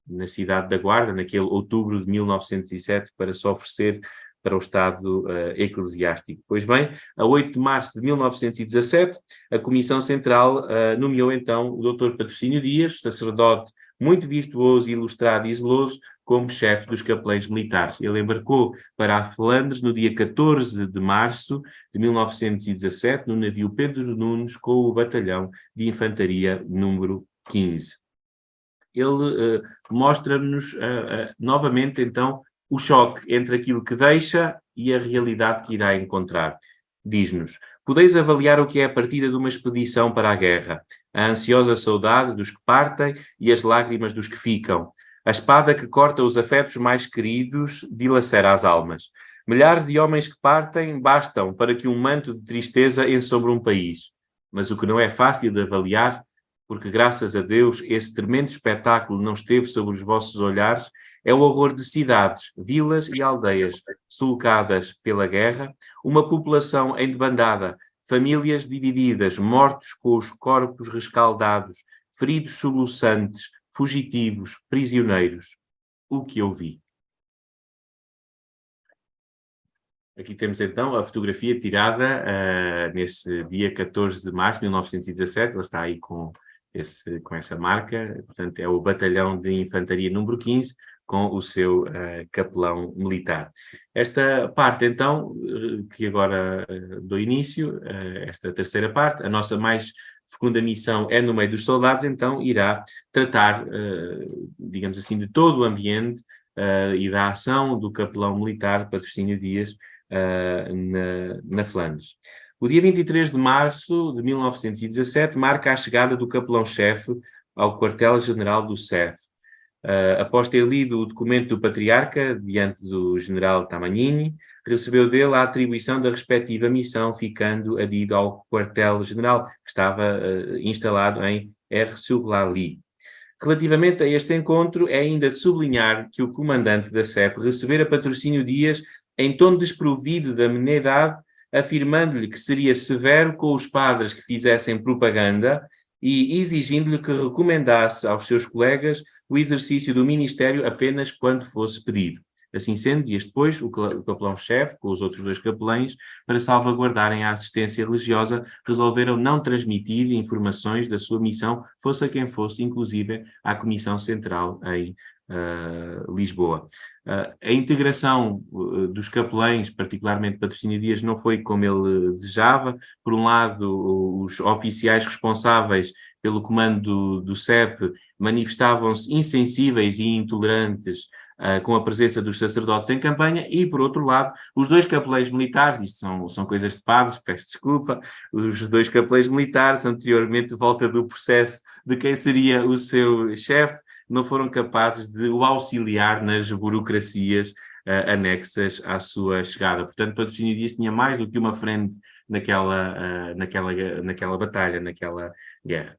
na cidade da Guarda, naquele outubro de 1907, para se oferecer para o Estado eclesiástico. Pois bem, a 8 de março de 1917, a Comissão Central nomeou então o Dr. Patrocínio Dias, sacerdote muito virtuoso, ilustrado e zeloso, como chefe dos capelães militares. Ele embarcou para a Flandres no dia 14 de março de 1917, no navio Pedro Nunes, com o batalhão de infantaria número 15. Ele mostra-nos novamente, então, o choque entre aquilo que deixa e a realidade que irá encontrar. Diz-nos: podeis avaliar o que é a partida de uma expedição para a guerra, a ansiosa saudade dos que partem e as lágrimas dos que ficam. A espada que corta os afetos mais queridos dilacera as almas. Milhares de homens que partem bastam para que um manto de tristeza ensombre um país. Mas o que não é fácil de avaliar, porque graças a Deus esse tremendo espetáculo não esteve sobre os vossos olhares, é o horror de cidades, vilas e aldeias sulcadas pela guerra, uma população em debandada, famílias divididas, mortos com os corpos rescaldados, feridos soluçantes, fugitivos, prisioneiros. o que eu vi. Aqui temos então a fotografia tirada nesse dia 14 de março de 1917, ela está aí com essa marca, portanto é o Batalhão de Infantaria número 15, com o seu capelão militar. Esta parte então, que agora dou início, esta terceira parte, a nossa mais fecunda missão é no meio dos soldados, então irá tratar, digamos assim, de todo o ambiente e da ação do capelão militar Patrocínio Dias, na Flandres. O dia 23 de março de 1917 marca a chegada do capelão-chefe ao quartel-general do CEF. Após ter lido o documento do patriarca diante do general Tamagnini, recebeu dele a atribuição da respectiva missão, ficando adido ao quartel-general, que estava instalado em R-sur-la-Lys. Relativamente a este encontro, é ainda de sublinhar que o comandante da CEP recebera Patrocínio Dias em tom desprovido de amenidade, afirmando-lhe que seria severo com os padres que fizessem propaganda e exigindo-lhe que recomendasse aos seus colegas o exercício do ministério apenas quando fosse pedido. Assim sendo, dias depois, o capelão-chefe, com os outros 2 capelães, para salvaguardarem a assistência religiosa, resolveram não transmitir informações da sua missão, fosse a quem fosse, inclusive à Comissão Central em Lisboa. A integração dos capelães, particularmente Patrocínio Dias, não foi como ele desejava. Por um lado, os oficiais responsáveis pelo comando do CEP manifestavam-se insensíveis e intolerantes com a presença dos sacerdotes em campanha, e, por outro lado, os 2 capelães militares, isto são coisas de padres, peço desculpa, os 2 capelães militares, anteriormente de volta do processo de quem seria o seu chefe, não foram capazes de o auxiliar nas burocracias anexas à sua chegada. Portanto, Patrocínio Dias tinha mais do que uma frente naquela batalha, naquela guerra.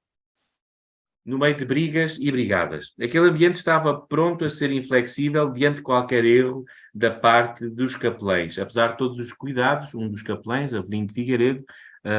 No meio de brigas e brigadas. Aquele ambiente estava pronto a ser inflexível diante de qualquer erro da parte dos capelães. Apesar de todos os cuidados, um dos capelães, Avelino de Figueiredo,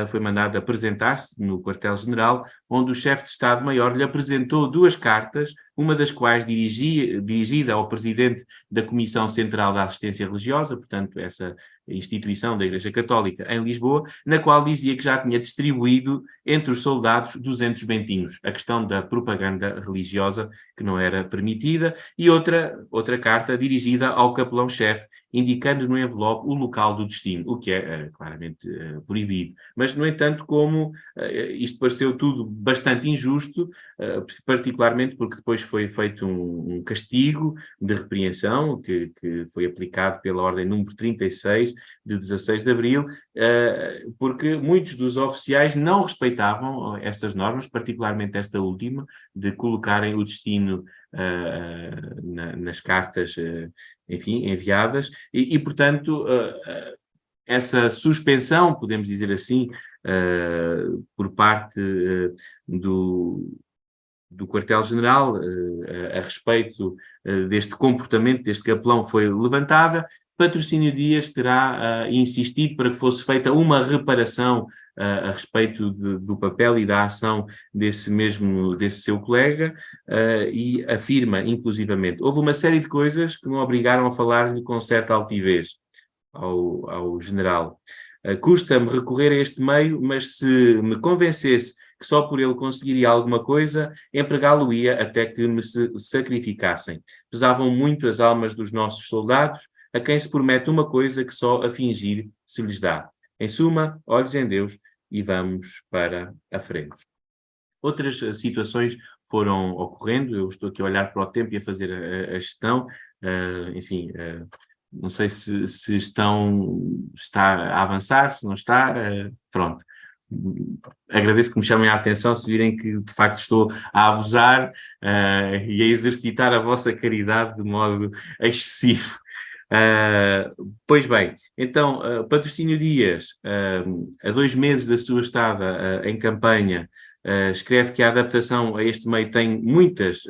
foi mandado apresentar-se no quartel-general, onde o chefe de Estado-Maior lhe apresentou 2 cartas, uma das quais dirigida ao presidente da Comissão Central da Assistência Religiosa, portanto, essa instituição da Igreja Católica em Lisboa, na qual dizia que já tinha distribuído entre os soldados 200 bentinhos, a questão da propaganda religiosa que não era permitida, e outra carta dirigida ao capelão-chefe, indicando no envelope o local do destino, o que é claramente proibido. Mas, no entanto, como isto pareceu tudo bastante injusto, particularmente porque depois foi feito um castigo de repreensão, que foi aplicado pela Ordem número 36, de 16 de abril, porque muitos dos oficiais não respeitavam essas normas, particularmente esta última, de colocarem o destino nas cartas, enfim, enviadas, e portanto, essa suspensão, podemos dizer assim, por parte do quartel-general a respeito deste comportamento, deste capelão, foi levantada. Patrocínio Dias terá insistido para que fosse feita uma reparação a respeito do papel e da ação desse seu colega, e afirma, inclusivamente, houve uma série de coisas que me obrigaram a falar-lhe com certa altivez ao general. Custa-me recorrer a este meio, mas se me convencesse que só por ele conseguiria alguma coisa, empregá-lo-ia até que me sacrificassem. Pesavam muito as almas dos nossos soldados, a quem se promete uma coisa que só a fingir se lhes dá. Em suma, olhos em Deus e vamos para a frente. Outras situações foram ocorrendo, eu estou aqui a olhar para o tempo e a fazer a gestão, enfim, não sei se está a avançar, se não está, pronto. Agradeço que me chamem a atenção se virem que de facto estou a abusar e a exercitar a vossa caridade de modo excessivo. Pois bem, então, Patrocínio Dias, a 2 meses da sua estada em campanha, escreve que a adaptação a este meio tem muitas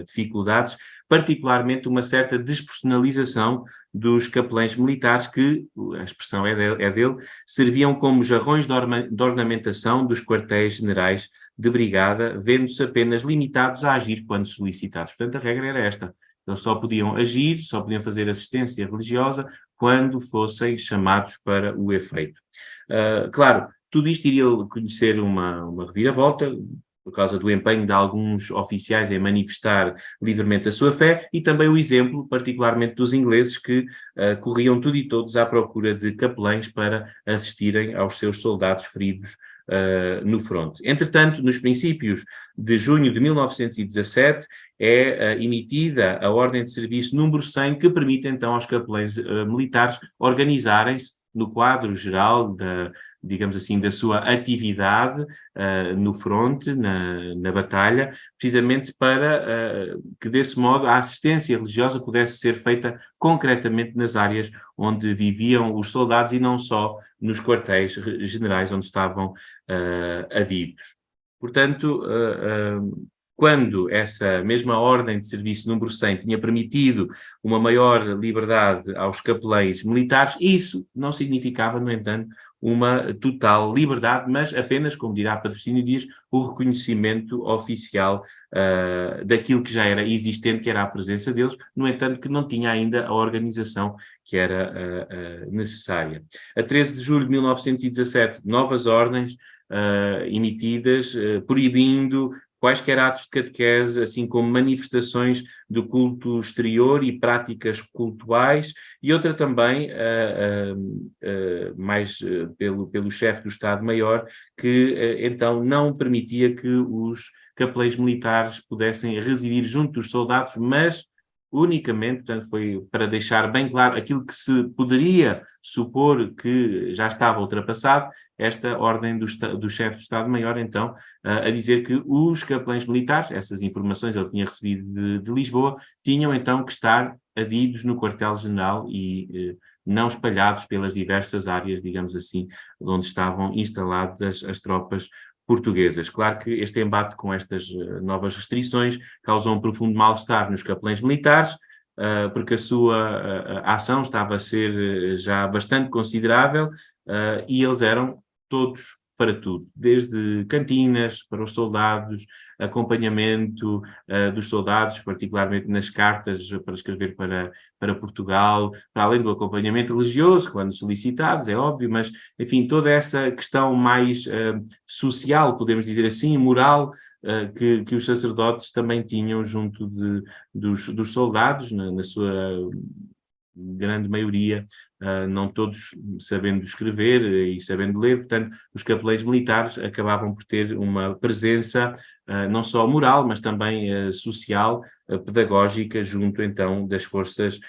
dificuldades, particularmente uma certa despersonalização dos capelães militares que, a expressão é dele, serviam como jarrões de ornamentação dos quartéis generais de brigada, vendo-se apenas limitados a agir quando solicitados. Portanto, a regra era esta. Eles só podiam agir, só podiam fazer assistência religiosa quando fossem chamados para o efeito. Claro, tudo isto iria conhecer uma reviravolta, por causa do empenho de alguns oficiais em manifestar livremente a sua fé, e também o exemplo, particularmente dos ingleses, que corriam tudo e todos à procura de capelães para assistirem aos seus soldados feridos no fronte. Entretanto, nos princípios de junho de 1917, é emitida a Ordem de Serviço número 100, que permite então aos capelães militares organizarem-se no quadro geral digamos assim, da sua atividade no fronte, na batalha, precisamente para que, desse modo, a assistência religiosa pudesse ser feita concretamente nas áreas onde viviam os soldados e não só nos quartéis generais onde estavam adidos. Portanto, quando essa mesma ordem de serviço número 100 tinha permitido uma maior liberdade aos capelães militares, isso não significava, no entanto, uma total liberdade, mas apenas, como dirá Patrocínio Dias, o reconhecimento oficial daquilo que já era existente, que era a presença deles, no entanto que não tinha ainda a organização que era necessária. A 13 de julho de 1917, novas ordens emitidas, proibindo quaisquer atos de catequese, assim como manifestações do culto exterior e práticas cultuais, e outra também, mais pelo chefe do Estado-Maior, que então não permitia que os capelães militares pudessem residir junto dos soldados, mas unicamente, portanto, foi para deixar bem claro aquilo que se poderia supor que já estava ultrapassado, esta ordem do chefe do Estado-Maior, então, a dizer que os capelães militares, essas informações ele tinha recebido de Lisboa, tinham então que estar adidos no quartel-general e não espalhados pelas diversas áreas, digamos assim, onde estavam instaladas as tropas portuguesas. Claro que este embate com estas novas restrições causou um profundo mal-estar nos capelães militares, porque a sua ação estava a ser já bastante considerável, e eles eram todos para tudo, desde cantinas para os soldados, acompanhamento dos soldados, particularmente nas cartas para escrever para Portugal, para além do acompanhamento religioso, quando solicitados, é óbvio, mas, enfim, toda essa questão mais social, podemos dizer assim, moral, que os sacerdotes também tinham junto dos soldados, na sua grande maioria, não todos sabendo escrever e sabendo ler, portanto, os capelães militares acabavam por ter uma presença não só moral, mas também social, pedagógica, junto então das forças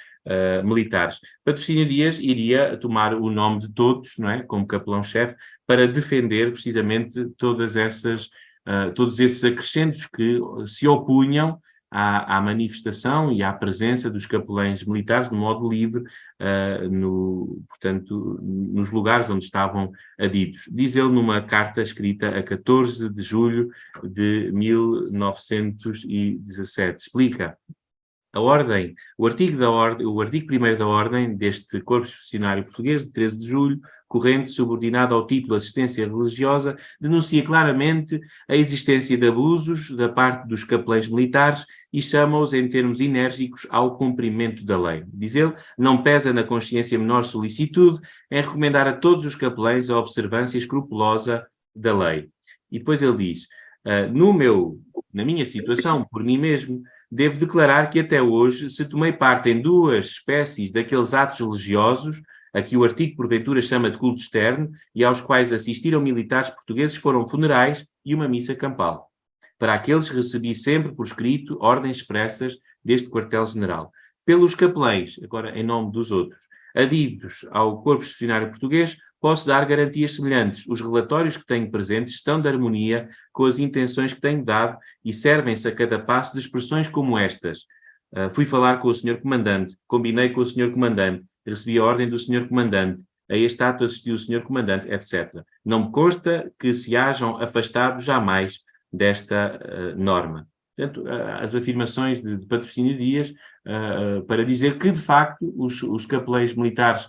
militares. Patrocínio Dias iria tomar o nome de todos, não é, como capelão-chefe, para defender precisamente todos esses acrescentos que se opunham à manifestação e à presença dos capelães militares de modo livre, portanto, nos lugares onde estavam adidos. Diz ele numa carta escrita a 14 de julho de 1917. Explica. O artigo 1º da Ordem deste Corpo Expedicionário Português, de 13 de julho, corrente, subordinado ao título Assistência Religiosa, denuncia claramente a existência de abusos da parte dos capelães militares e chama-os, em termos enérgicos, ao cumprimento da lei. Diz ele, não pesa na consciência menor solicitude em recomendar a todos os capelães a observância escrupulosa da lei. E depois ele diz, na minha situação, por mim mesmo, devo declarar que até hoje, se tomei parte em 2 espécies daqueles atos religiosos, a que o artigo porventura chama de culto externo, e aos quais assistiram militares portugueses, foram funerais e uma missa campal. Para aqueles recebi sempre por escrito ordens expressas deste quartel-general. Pelos capelães, agora em nome dos outros, adidos ao Corpo Expedicionário Português, posso dar garantias semelhantes. Os relatórios que tenho presentes estão de harmonia com as intenções que tenho dado e servem-se a cada passo de expressões como estas. Fui falar com o Sr. Comandante, combinei com o Sr. Comandante, recebi a ordem do Sr. Comandante, a este ato assistiu o Sr. Comandante, etc. Não me consta que se hajam afastado jamais desta norma. Portanto, as afirmações de Patrocínio Dias para dizer que, de facto, os capelães militares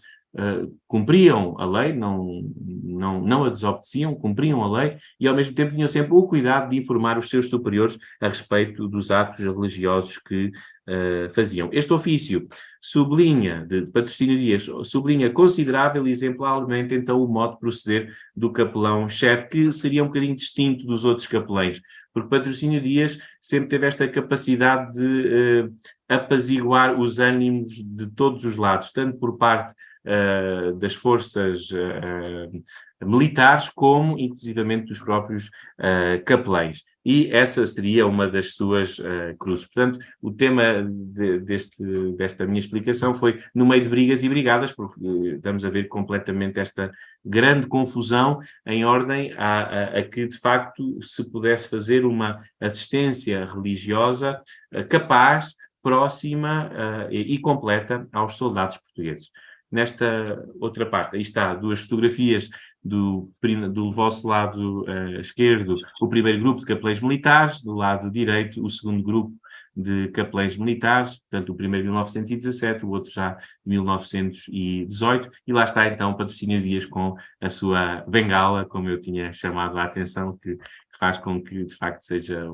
cumpriam a lei, não a desobedeciam, cumpriam a lei e, ao mesmo tempo, tinham sempre o cuidado de informar os seus superiores a respeito dos atos religiosos que faziam. Este ofício sublinha, de patrocinarias, sublinha considerável e exemplarmente, então, o modo de proceder do capelão-chefe, que seria um bocadinho distinto dos outros capelães, porque Patrocínio Dias sempre teve esta capacidade de apaziguar os ânimos de todos os lados, tanto por parte das forças militares, como, inclusivamente, dos próprios capelães. E essa seria uma das suas cruzes. Portanto, o tema desta minha explicação foi no meio de brigas e brigadas, porque estamos a ver completamente esta grande confusão em ordem a que, de facto, se pudesse fazer uma assistência religiosa capaz, próxima e completa aos soldados portugueses. Nesta outra parte, aí está, duas fotografias do vosso lado esquerdo, o primeiro grupo de capelães militares, do lado direito, o segundo grupo de capelães militares, portanto, o primeiro 1917, o outro já 1918, e lá está então Patrocínio Dias com a sua bengala, como eu tinha chamado a atenção, que faz com que, de facto, seja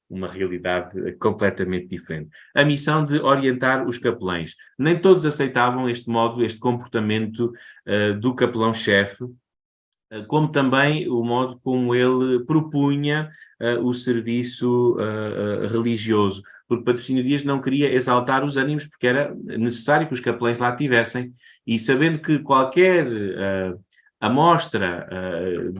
uma realidade completamente diferente. A missão de orientar os capelães. Nem todos aceitavam este modo, este comportamento do capelão-chefe, como também o modo como ele propunha o serviço religioso, porque Patrocínio Dias não queria exaltar os ânimos, porque era necessário que os capelães lá tivessem, e sabendo que qualquer amostra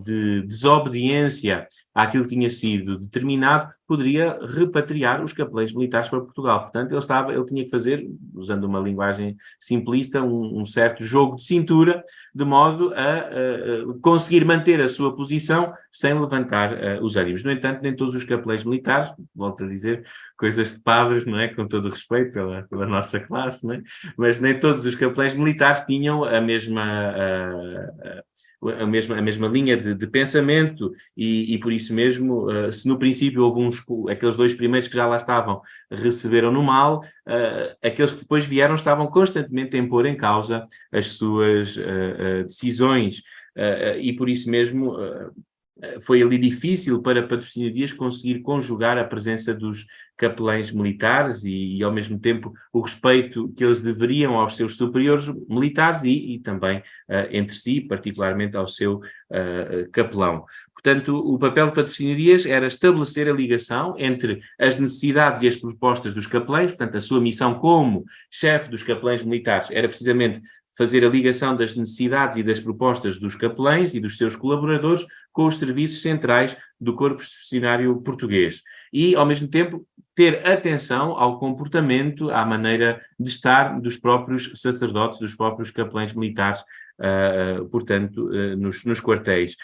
de desobediência àquilo que tinha sido determinado, poderia repatriar os capelães militares para Portugal. Portanto, ele tinha que fazer, usando uma linguagem simplista, um certo jogo de cintura, de modo a conseguir manter a sua posição sem levantar os ânimos. No entanto, nem todos os capelães militares, volto a dizer, coisas de padres, não é? Com todo o respeito pela nossa classe, não é? Mas nem todos os capelães militares tinham a mesma linha de pensamento e por isso mesmo, se no princípio houve aqueles dois primeiros que já lá estavam, receberam no mal, aqueles que depois vieram estavam constantemente a pôr em causa as suas decisões e por isso mesmo foi ali difícil para Patrocínio Dias conseguir conjugar a presença dos capelães militares e ao mesmo tempo o respeito que eles deveriam aos seus superiores militares e também entre si, particularmente ao seu capelão. Portanto, o papel de Patrocínio Dias era estabelecer a ligação entre as necessidades e as propostas dos capelães, portanto, a sua missão como chefe dos capelães militares era precisamente fazer a ligação das necessidades e das propostas dos capelães e dos seus colaboradores com os serviços centrais do corpo expedicionário português. E, ao mesmo tempo, ter atenção ao comportamento, à maneira de estar dos próprios sacerdotes, dos próprios capelães militares, portanto, nos quartéis.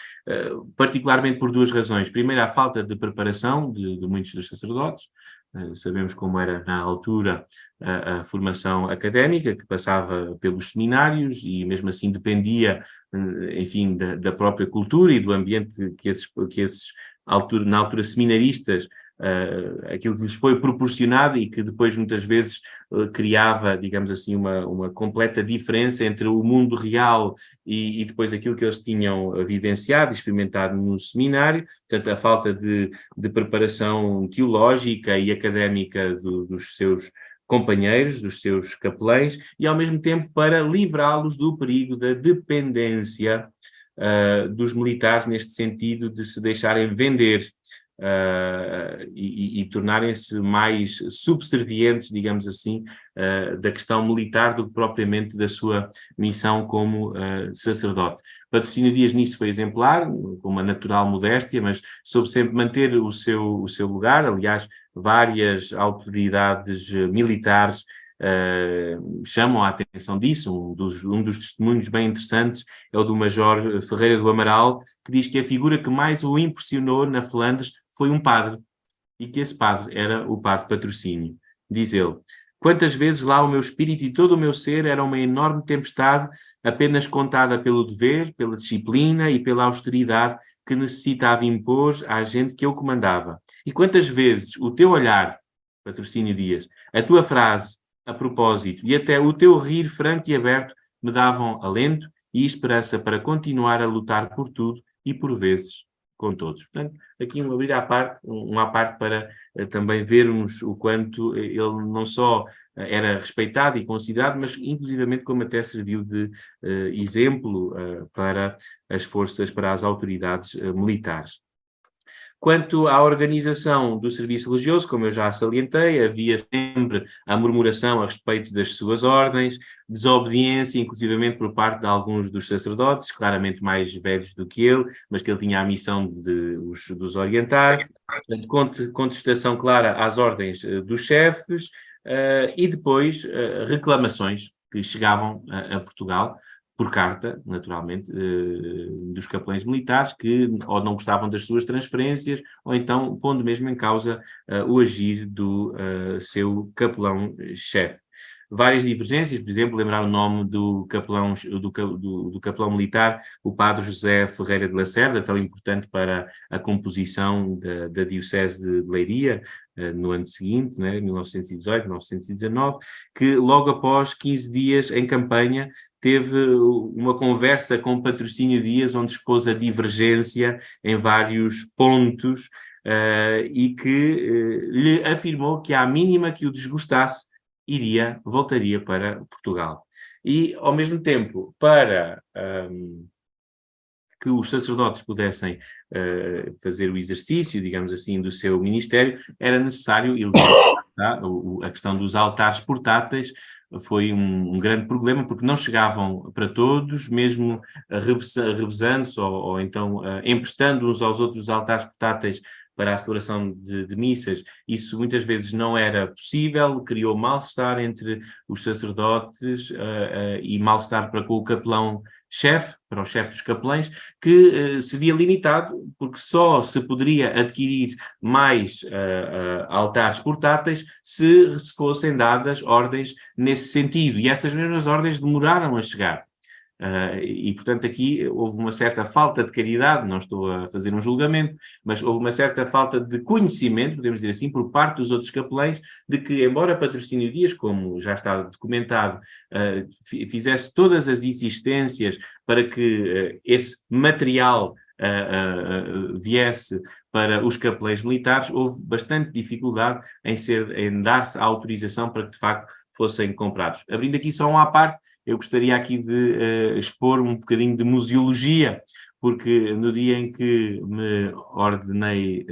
Particularmente por duas razões. Primeiro, a falta de preparação de muitos dos sacerdotes. Sabemos como era, na altura, a formação académica, que passava pelos seminários e, mesmo assim, dependia, enfim, da própria cultura e do ambiente que esses na altura, seminaristas, aquilo que lhes foi proporcionado e que depois, muitas vezes, criava, digamos assim, uma completa diferença entre o mundo real e depois aquilo que eles tinham vivenciado e experimentado no seminário. Portanto, a falta de preparação teológica e académica dos seus companheiros, dos seus capelães, e ao mesmo tempo para livrá-los do perigo da dependência dos militares, neste sentido de se deixarem vender e tornarem-se mais subservientes, digamos assim, da questão militar do que propriamente da sua missão como sacerdote. Patrocínio Dias nisso foi exemplar, com uma natural modéstia, mas soube sempre manter o seu lugar. Aliás, várias autoridades militares chamam a atenção disso. Um dos testemunhos bem interessantes é o do Major Ferreira do Amaral, que diz que a figura que mais o impressionou na Flandres foi um padre, e que esse padre era o padre Patrocínio. Diz ele: quantas vezes lá o meu espírito e todo o meu ser era uma enorme tempestade, apenas contada pelo dever, pela disciplina e pela austeridade que necessitava impor à gente que eu comandava. E quantas vezes o teu olhar, Patrocínio Dias, a tua frase a propósito, e até o teu rir franco e aberto me davam alento e esperança para continuar a lutar por tudo e, por vezes, com todos. Portanto, aqui um à parte para também vermos o quanto ele não só era respeitado e considerado, mas inclusivamente como até serviu de exemplo para as forças, para as autoridades militares. Quanto à organização do serviço religioso, como eu já salientei, havia sempre a murmuração a respeito das suas ordens, desobediência, inclusivamente por parte de alguns dos sacerdotes, claramente mais velhos do que ele, mas que ele tinha a missão de os orientar. Contestação clara às ordens dos chefes e depois reclamações que chegavam a Portugal, por carta, naturalmente, dos capelães militares que ou não gostavam das suas transferências, ou então pondo mesmo em causa o agir do seu capelão-chefe. Várias divergências, por exemplo, lembrar o nome do capelão, do capelão militar, o padre José Ferreira de Lacerda, tão importante para a composição da Diocese de Leiria, no ano seguinte, né, 1918, 1919, que logo após 15 dias em campanha teve uma conversa com Patrocínio Dias, onde expôs a divergência em vários pontos e que lhe afirmou que à mínima que o desgostasse, voltaria para Portugal. E, ao mesmo tempo, para que os sacerdotes pudessem fazer o exercício, digamos assim, do seu ministério, era necessário elevar. Tá? A questão dos altares portáteis foi um grande problema, porque não chegavam para todos, mesmo revezando-se ou então emprestando uns aos outros altares portáteis para a celebração de missas. Isso muitas vezes não era possível, criou mal-estar entre os sacerdotes e mal-estar para com o capelão-chefe, para o chefe dos capelães, que se via limitado, porque só se poderia adquirir mais altares portáteis se fossem dadas ordens nesse sentido. E essas mesmas ordens demoraram a chegar. E, portanto, aqui houve uma certa falta de caridade, não estou a fazer um julgamento, mas houve uma certa falta de conhecimento, podemos dizer assim, por parte dos outros capelães, de que, embora Patrocínio Dias, como já está documentado, fizesse todas as insistências para que esse material viesse para os capelães militares, houve bastante dificuldade em dar-se a autorização para que, de facto, fossem comprados. Abrindo aqui só à parte, eu gostaria aqui de expor um bocadinho de museologia, porque no dia em que me ordenei,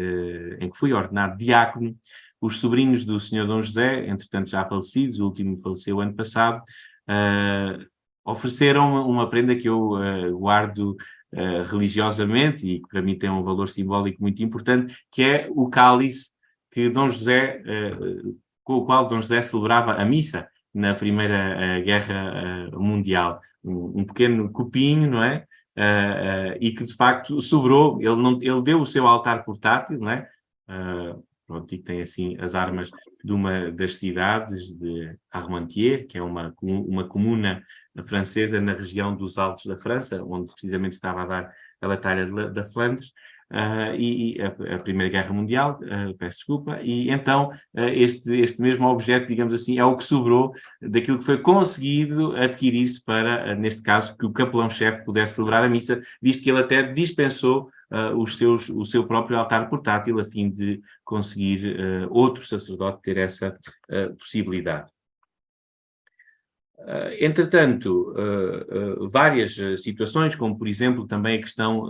em que fui ordenado diácono, os sobrinhos do Senhor Dom José, entretanto já falecidos, o último faleceu ano passado, ofereceram uma prenda que eu guardo religiosamente e que para mim tem um valor simbólico muito importante, que é o cálice que Dom José, com o qual Dom José celebrava a missa na Primeira Guerra Mundial. Um pequeno copinho, não é? E que, de facto, sobrou. Ele deu o seu altar portátil, não é? Pronto, e que tem, assim, as armas de uma das cidades de Armentières, que é uma comuna francesa na região dos Altos da França, onde precisamente estava a dar a Batalha da Flandres. E a Primeira Guerra Mundial, peço desculpa, e então este mesmo objeto, digamos assim, é o que sobrou daquilo que foi conseguido adquirir-se para, neste caso, que o capelão-chefe pudesse celebrar a missa, visto que ele até dispensou o seu próprio altar portátil a fim de conseguir outro sacerdote ter essa possibilidade. Entretanto, várias situações, como por exemplo também a questão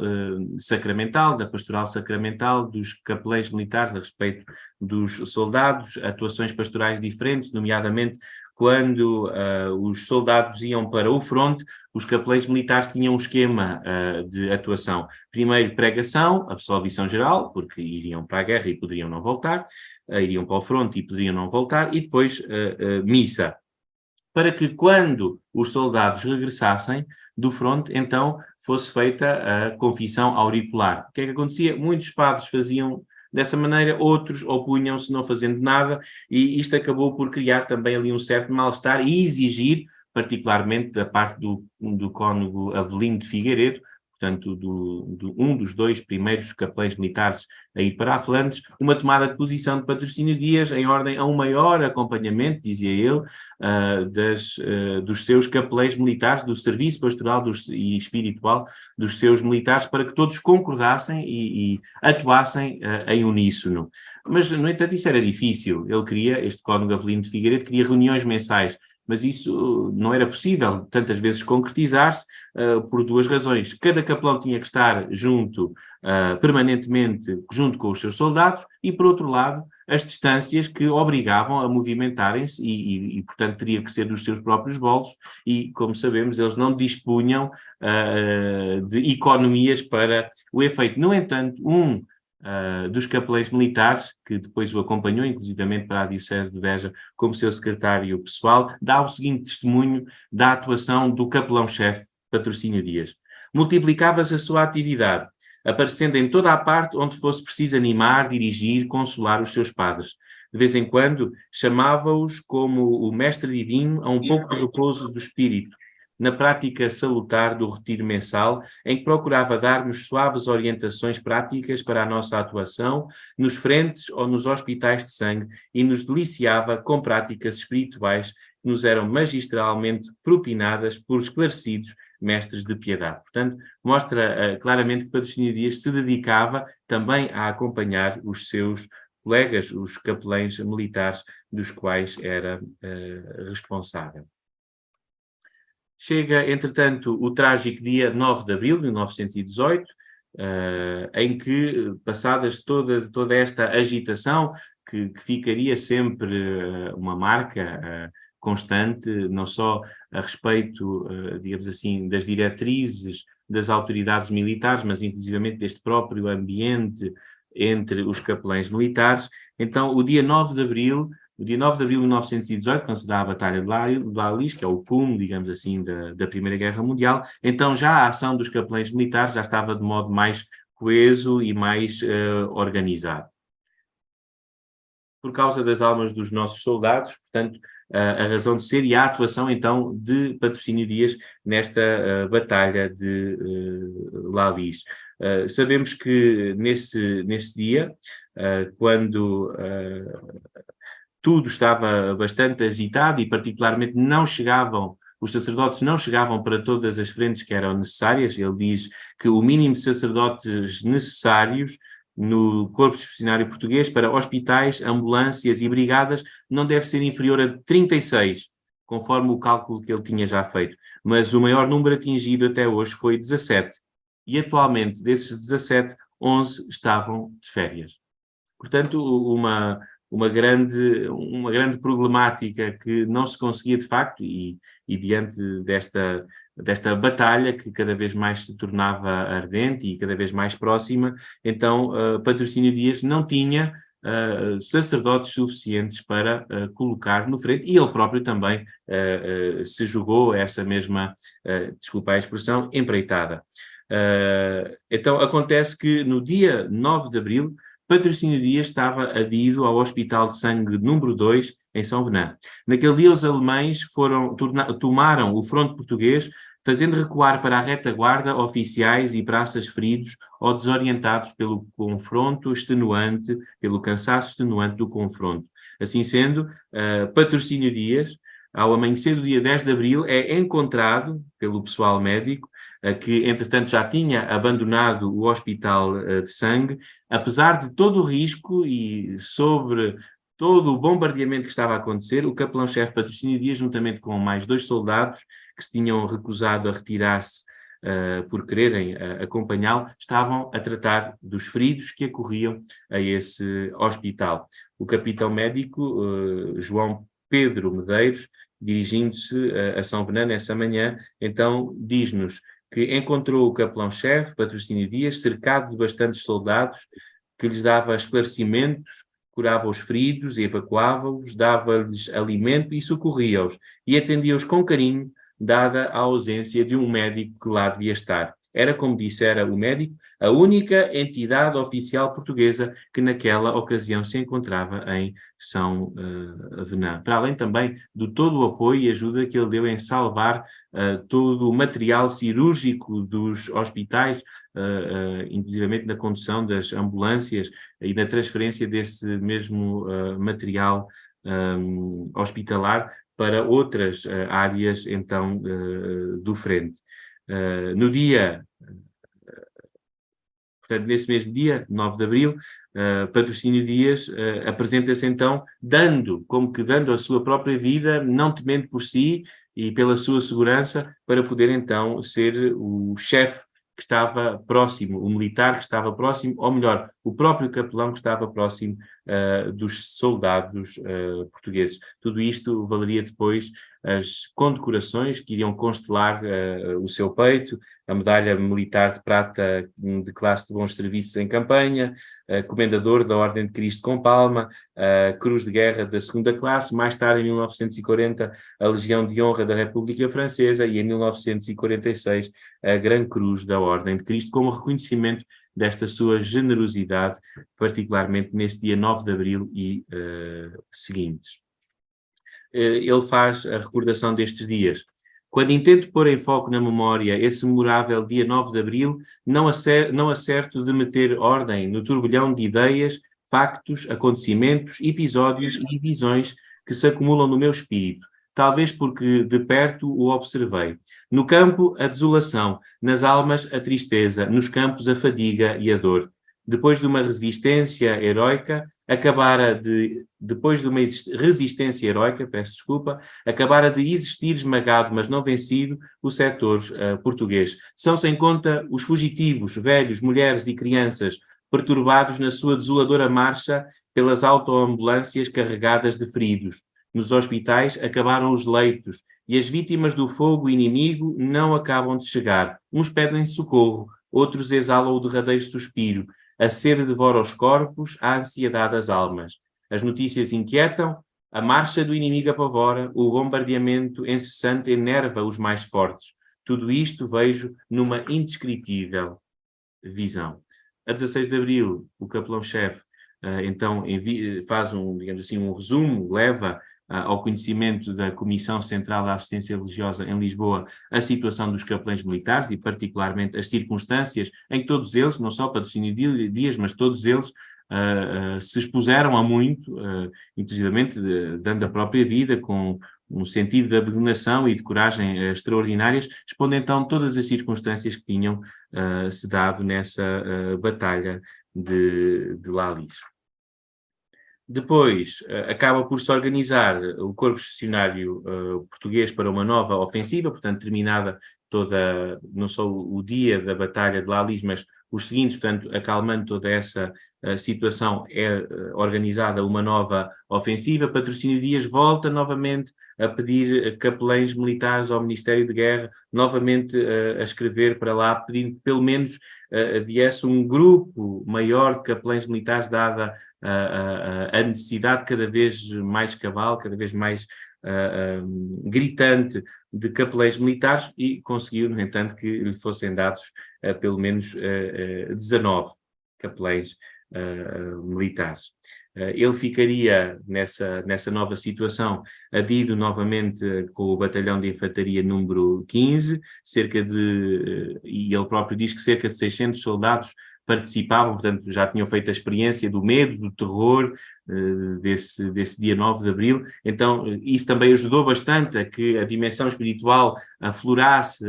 sacramental, da pastoral sacramental, dos capelães militares a respeito dos soldados, atuações pastorais diferentes, nomeadamente quando os soldados iam para o fronte, os capelães militares tinham um esquema de atuação. Primeiro pregação, absolvição geral, porque iriam para a guerra e poderiam não voltar, iriam para o fronte e poderiam não voltar, e depois missa, para que quando os soldados regressassem do fronte, então fosse feita a confissão auricular. O que é que acontecia? Muitos padres faziam dessa maneira, outros opunham-se não fazendo nada, e isto acabou por criar também ali um certo mal-estar e exigir, particularmente da parte do cônego Avelino de Figueiredo, portanto, um dos dois primeiros capelães militares a ir para a Flandres, uma tomada de posição de Patrocínio Dias em ordem a um maior acompanhamento, dizia ele, dos seus capelães militares, do serviço pastoral e espiritual dos seus militares, para que todos concordassem e atuassem em uníssono. Mas, no entanto, isso era difícil. Este Cônego Avelino de Figueiredo queria reuniões mensais, mas isso não era possível tantas vezes concretizar-se por duas razões. Cada capelão tinha que estar permanentemente junto com os seus soldados e, por outro lado, as distâncias que obrigavam a movimentarem-se e, portanto, teria que ser dos seus próprios bolsos e, como sabemos, eles não dispunham de economias para o efeito. No entanto, dos capelães militares, que depois o acompanhou, inclusivamente para a Diocese de Beja, como seu secretário pessoal, dá o seguinte testemunho da atuação do capelão-chefe Patrocínio Dias. Multiplicava-se a sua atividade, aparecendo em toda a parte onde fosse preciso animar, dirigir, consolar os seus padres. De vez em quando, chamava-os como o mestre divino a um pouco de repouso do espírito, na prática salutar do retiro mensal, em que procurava dar-nos suaves orientações práticas para a nossa atuação nos frentes ou nos hospitais de sangue e nos deliciava com práticas espirituais que nos eram magistralmente propinadas por esclarecidos mestres de piedade. Portanto, mostra claramente que Patrocínio Dias se dedicava também a acompanhar os seus colegas, os capelães militares dos quais era responsável. Chega, entretanto, o trágico dia 9 de abril de 1918, em que, passadas toda esta agitação, que ficaria sempre uma marca constante, não só a respeito, digamos assim, das diretrizes das autoridades militares, mas inclusivamente deste próprio ambiente entre os capelães militares. Então, o dia 9 de abril de 1918, quando se dá a Batalha de La Lys, que é o cume, digamos assim, da Primeira Guerra Mundial, então já a ação dos capelães militares já estava de modo mais coeso e mais organizado. Por causa das almas dos nossos soldados, portanto, a razão de ser e a atuação, então, de Patrocínio Dias nesta Batalha de La Lys. Sabemos que nesse dia, quando tudo estava bastante agitado e particularmente os sacerdotes não chegavam para todas as frentes que eram necessárias. Ele diz que o mínimo de sacerdotes necessários no corpo expedicionário português para hospitais, ambulâncias e brigadas não deve ser inferior a 36, conforme o cálculo que ele tinha já feito. Mas o maior número atingido até hoje foi 17. E atualmente, desses 17, 11 estavam de férias. Portanto, uma grande problemática que não se conseguia de facto, e diante desta batalha que cada vez mais se tornava ardente e cada vez mais próxima, então Patrocínio Dias não tinha sacerdotes suficientes para colocar no frente, e ele próprio também se jogou a essa mesma, desculpa a expressão, empreitada. Então acontece que no dia 9 de abril, Patrocínio Dias estava adido ao Hospital de Sangue número 2, em São Venã. Naquele dia, os alemães tomaram o fronte português, fazendo recuar para a retaguarda oficiais e praças feridos ou desorientados pelo cansaço extenuante do confronto. Assim sendo, Patrocínio Dias, ao amanhecer do dia 10 de abril, é encontrado pelo pessoal médico, que, entretanto, já tinha abandonado o Hospital de Sangue, apesar de todo o risco e sobre todo o bombardeamento que estava a acontecer, o capelão-chefe Patrocínio Dias, juntamente com mais 2 soldados que se tinham recusado a retirar-se por quererem acompanhá-lo, estavam a tratar dos feridos que acorriam a esse hospital. O capitão médico, João Pedro Medeiros, dirigindo-se a São Venã nessa manhã, então diz-nos que encontrou o capelão-chefe, Patrocínio Dias, cercado de bastantes soldados, que lhes dava esclarecimentos, curava os feridos, evacuava-os, dava-lhes alimento e socorria-os, e atendia-os com carinho, dada a ausência de um médico que lá devia estar. Era, como dissera o médico, a única entidade oficial portuguesa que naquela ocasião se encontrava em São Venã. Para além também do todo o apoio e ajuda que ele deu em salvar todo o material cirúrgico dos hospitais, inclusivamente na condução das ambulâncias e na transferência desse mesmo material hospitalar para outras áreas, então, do frente. No dia, portanto, nesse mesmo dia, 9 de abril, Patrocínio Dias apresenta-se então como que dando a sua própria vida, não temendo por si e pela sua segurança, para poder então ser o chefe que estava próximo, o militar que estava próximo, ou melhor, o próprio capelão que estava próximo dos soldados portugueses. Tudo isto valeria depois as condecorações que iriam constelar o seu peito, a medalha militar de prata de classe de bons serviços em campanha, comendador da Ordem de Cristo com Palma, a Cruz de Guerra da segunda classe, mais tarde, em 1940, a Legião de Honra da República Francesa e, em 1946, a Gran Cruz da Ordem de Cristo, como reconhecimento desta sua generosidade, particularmente nesse dia 9 de abril e seguintes. Ele faz a recordação destes dias. Quando intento pôr em foco na memória esse memorável dia 9 de abril, não acerto de meter ordem no turbilhão de ideias, factos, acontecimentos, episódios e visões que se acumulam no meu espírito, talvez porque de perto o observei. No campo, a desolação, nas almas, a tristeza, nos campos, a fadiga e a dor. Depois de uma resistência heroica, depois de uma resistência heroica, peço desculpa, acabara de existir esmagado, mas não vencido, o setor português. São sem conta os fugitivos, velhos, mulheres e crianças, perturbados na sua desoladora marcha pelas autoambulâncias carregadas de feridos. Nos hospitais acabaram os leitos e as vítimas do fogo inimigo não acabam de chegar. Uns pedem socorro, outros exalam o derradeiro suspiro. A sede devora os corpos, a ansiedade as almas. As notícias inquietam, a marcha do inimigo apavora, o bombardeamento incessante enerva os mais fortes. Tudo isto vejo numa indescritível visão. A 16 de abril, o capelão-chefe então faz digamos assim, um resumo, leva ao conhecimento da Comissão Central da Assistência Religiosa em Lisboa a situação dos capelães militares e particularmente as circunstâncias em que todos eles, não só Patrocínio Dias, mas todos eles se expuseram a muito, inclusivamente dando a própria vida com um sentido de abnegação e de coragem extraordinárias, expondo então todas as circunstâncias que tinham se dado nessa batalha de Lalis. Depois, acaba por se organizar o corpo expedicionário português para uma nova ofensiva, portanto, terminada não só o dia da Batalha de Lalis, mas os seguintes, portanto, acalmando toda essa situação, é organizada uma nova ofensiva. Patrocínio Dias volta novamente a pedir capelães militares ao Ministério de Guerra, novamente a escrever para lá, pedindo que pelo menos viesse um grupo maior de capelães militares, dada a necessidade cada vez mais cabal, cada vez mais gritante de capelães militares, e conseguiu, no entanto, que lhe fossem dados pelo menos 19 capelães militares. Ele ficaria nessa nova situação adido novamente com o batalhão de infantaria número 15, e ele próprio diz que cerca de 600 soldados participavam, portanto já tinham feito a experiência do medo, do terror desse dia 9 de abril, então isso também ajudou bastante a que a dimensão espiritual aflorasse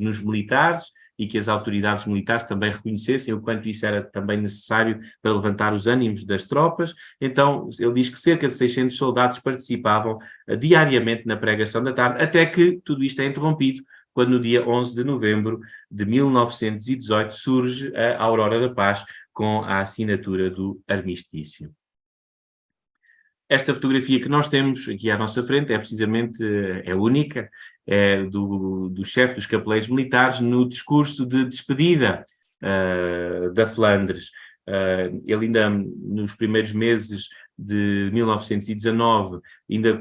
nos militares e que as autoridades militares também reconhecessem o quanto isso era também necessário para levantar os ânimos das tropas. Então ele diz que cerca de 600 soldados participavam diariamente na pregação da tarde, até que tudo isto é interrompido quando no dia 11 de novembro de 1918 surge a Aurora da Paz com a assinatura do armistício. Esta fotografia que nós temos aqui à nossa frente é precisamente, é única, é do chefe dos capeleiros militares no discurso de despedida da Flandres. Ele ainda nos primeiros meses de 1919 ainda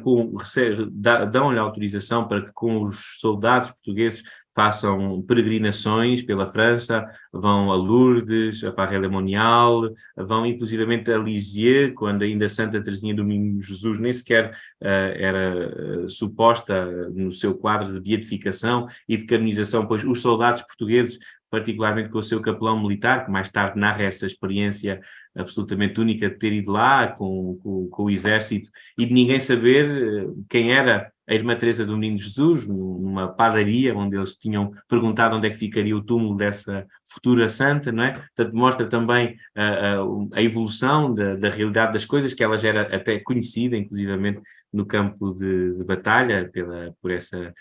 dão-lhe autorização para que com os soldados portugueses façam peregrinações pela França, vão a Lourdes, a Paray-le-Monial, vão inclusivamente a Lisieux, quando ainda Santa Teresinha do Menino Jesus nem sequer era suposta no seu quadro de beatificação e de canonização, pois os soldados portugueses, particularmente com o seu capelão militar, que mais tarde narra essa experiência absolutamente única de ter ido lá com o exército e de ninguém saber quem era a Irmã Teresa do Menino Jesus, numa padaria onde eles tinham perguntado onde é que ficaria o túmulo dessa futura santa, não é? Portanto, mostra também a evolução da realidade das coisas, que ela já era até conhecida, inclusivamente, no campo de batalha, por essa